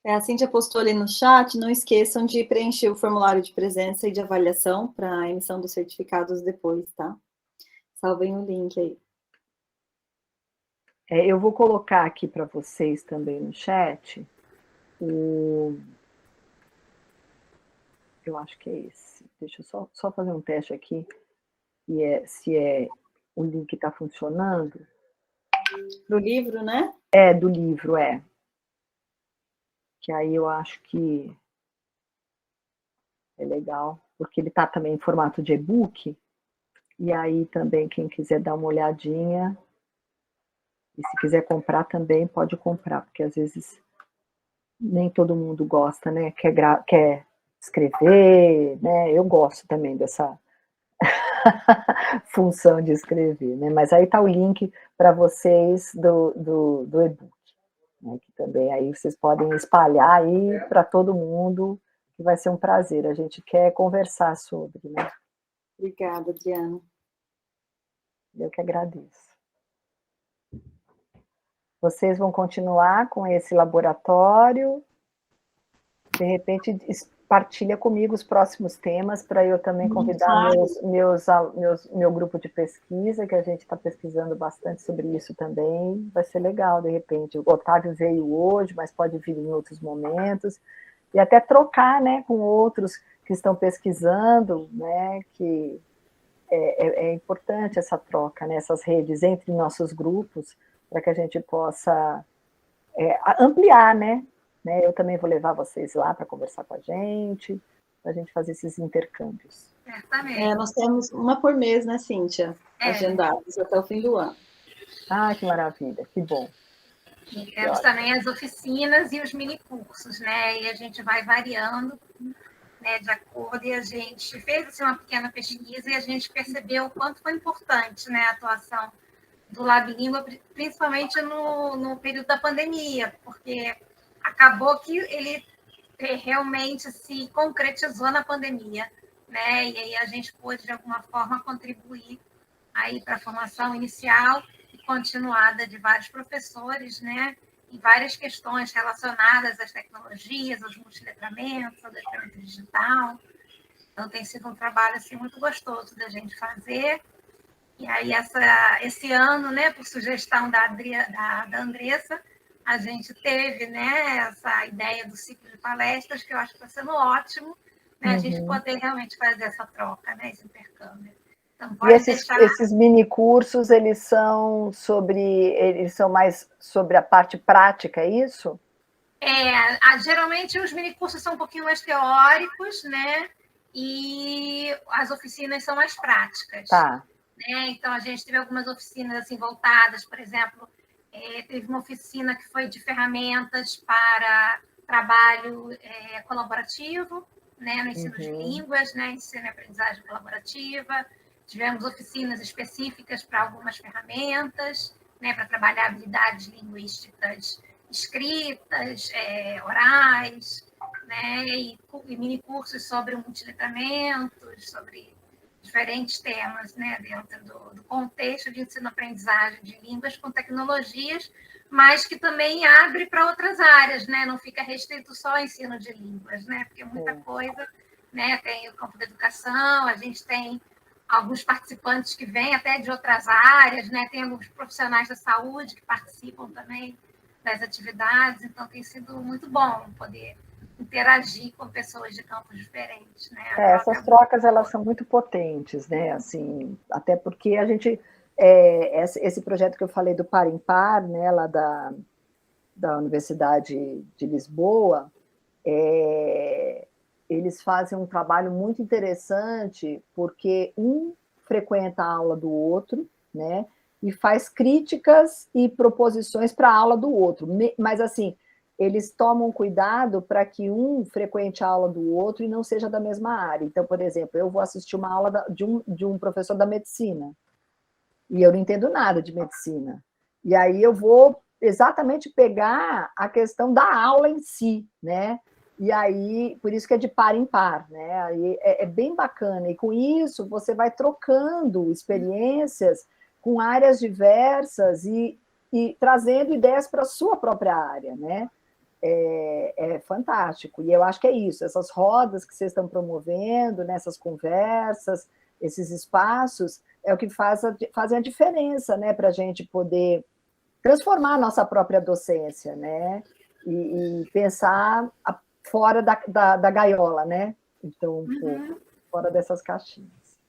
A Cíntia postou ali no chat, não esqueçam de preencher o formulário de presença e de avaliação para a emissão dos certificados depois, tá? Salvem o link aí. Eu vou colocar aqui para vocês também no chat eu acho que é esse. Deixa eu só fazer um teste aqui, se o link está funcionando. Do livro, né? Do livro, que aí eu acho que é legal, porque ele está também em formato de e-book, e aí também quem quiser dar uma olhadinha, e se quiser comprar também pode comprar, porque às vezes nem todo mundo gosta, né? Quer escrever, né? Eu gosto também dessa função de escrever, né? Mas aí está o link para vocês do e-book, né? Que também aí vocês podem espalhar aí para todo mundo, que vai ser um prazer. A gente quer conversar sobre, né? Obrigada, Adriana. Eu que agradeço. Vocês vão continuar com esse laboratório. De repente, partilha comigo os próximos temas, para eu também convidar meu grupo de pesquisa, que a gente está pesquisando bastante sobre isso também. Vai ser legal, de repente. O Otávio veio hoje, mas pode vir em outros momentos. E até trocar, né, com outros que estão pesquisando, né, que é importante essa troca, né, essas redes entre nossos grupos, para que a gente possa ampliar, né? Eu também vou levar vocês lá para conversar com a gente fazer esses intercâmbios. Certamente. Nós temos uma por mês, né, Cíntia? Agendados até o fim do ano. Ah, que maravilha, que bom. E temos também as oficinas e os minicursos, né? E a gente vai variando, né, de acordo, e a gente fez assim, uma pequena pesquisa e a gente percebeu o quanto foi importante, né, a atuação do Lab Língua, principalmente no período da pandemia, porque acabou que ele realmente se concretizou na pandemia, né? E aí a gente pôde, de alguma forma, contribuir aí para a formação inicial e continuada de vários professores, né? Em várias questões relacionadas às tecnologias, aos multiletramentos, ao letramento digital. Então, tem sido um trabalho assim, muito gostoso da gente fazer. E aí, esse ano, né, por sugestão da Andressa, a gente teve, né, essa ideia do ciclo de palestras, que eu acho que está sendo ótimo, né, a gente poder realmente fazer essa troca, né, esse intercâmbio. Então, pode esses mini cursos, eles são mais sobre a parte prática, é isso? Geralmente os mini cursos são um pouquinho mais teóricos, né, e as oficinas são mais práticas. Tá. Né? Então, a gente teve algumas oficinas assim, voltadas, por exemplo, teve uma oficina que foi de ferramentas para trabalho colaborativo, né, no ensino de línguas, né, ensino e aprendizagem colaborativa. Tivemos oficinas específicas para algumas ferramentas, né, para trabalhar habilidades linguísticas escritas, orais, né, e mini cursos sobre multiletramentos, sobre diferentes temas, né, dentro do contexto de ensino-aprendizagem de línguas com tecnologias, mas que também abre para outras áreas, né, não fica restrito só ao ensino de línguas, né, porque muita coisa, né, tem o campo da educação, a gente tem alguns participantes que vêm até de outras áreas, né, tem alguns profissionais da saúde que participam também das atividades, então tem sido muito bom poder interagir com pessoas de campos diferentes, né? Essas trocas, elas são muito potentes, né? Assim, até porque a gente, esse projeto que eu falei do Par em Par, né, lá da Universidade de Lisboa, eles fazem um trabalho muito interessante, porque um frequenta a aula do outro, né? E faz críticas e proposições para a aula do outro, mas assim, eles tomam cuidado para que um frequente a aula do outro e não seja da mesma área. Então, por exemplo, eu vou assistir uma aula de um professor da medicina, e eu não entendo nada de medicina. E aí eu vou exatamente pegar a questão da aula em si, né? E aí, por isso que é de par em par, né? Aí é bem bacana. E com isso, você vai trocando experiências com áreas diversas e trazendo ideias para a sua própria área, né? É fantástico. E eu acho que é isso, essas rodas que vocês estão promovendo, nessas conversas, esses espaços, é o que fazem a diferença, né, para a gente poder transformar a nossa própria docência, né, e pensar fora da gaiola, né, então, um pouco, fora dessas caixinhas.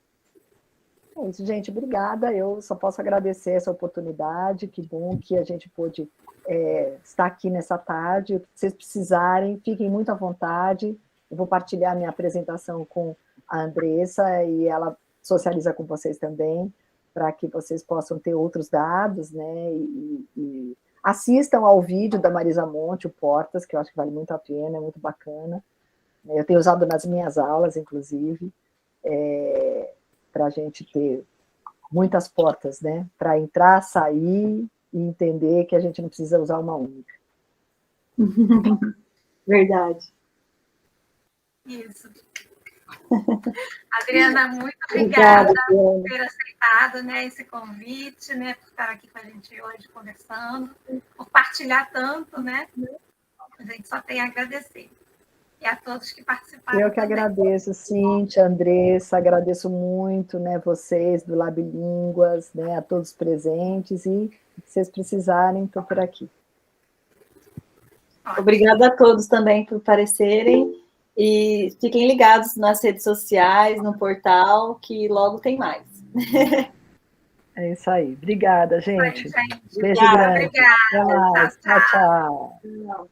É isso, gente, obrigada. Eu só posso agradecer essa oportunidade. Que bom que a gente pôde estar aqui nessa tarde. Se vocês precisarem, fiquem muito à vontade. Eu vou partilhar minha apresentação com a Andressa e ela socializa com vocês também, para que vocês possam ter outros dados, né? E assistam ao vídeo da Marisa Monte, o Portas, que eu acho que vale muito a pena, é muito bacana. Eu tenho usado nas minhas aulas, inclusive, para a gente ter muitas portas, né? Para entrar, sair e entender que a gente não precisa usar uma única. Verdade. Isso. Adriana, muito obrigada por ter aceitado, né, esse convite, né, por estar aqui com a gente hoje conversando, por partilhar tanto, né? A gente só tem a agradecer. E a todos que participaram. Eu que também. agradeço, Cíntia, Andressa, agradeço muito, né, vocês do Lab-Línguas, né, a todos presentes, e se vocês precisarem, estou por aqui. Obrigada a todos também por aparecerem, e fiquem ligados nas redes sociais, no portal, que logo tem mais. É isso aí. Obrigada, gente. Gente. Beijo grande. Obrigada. Até mais. Tchau, tchau. Tchau, tchau.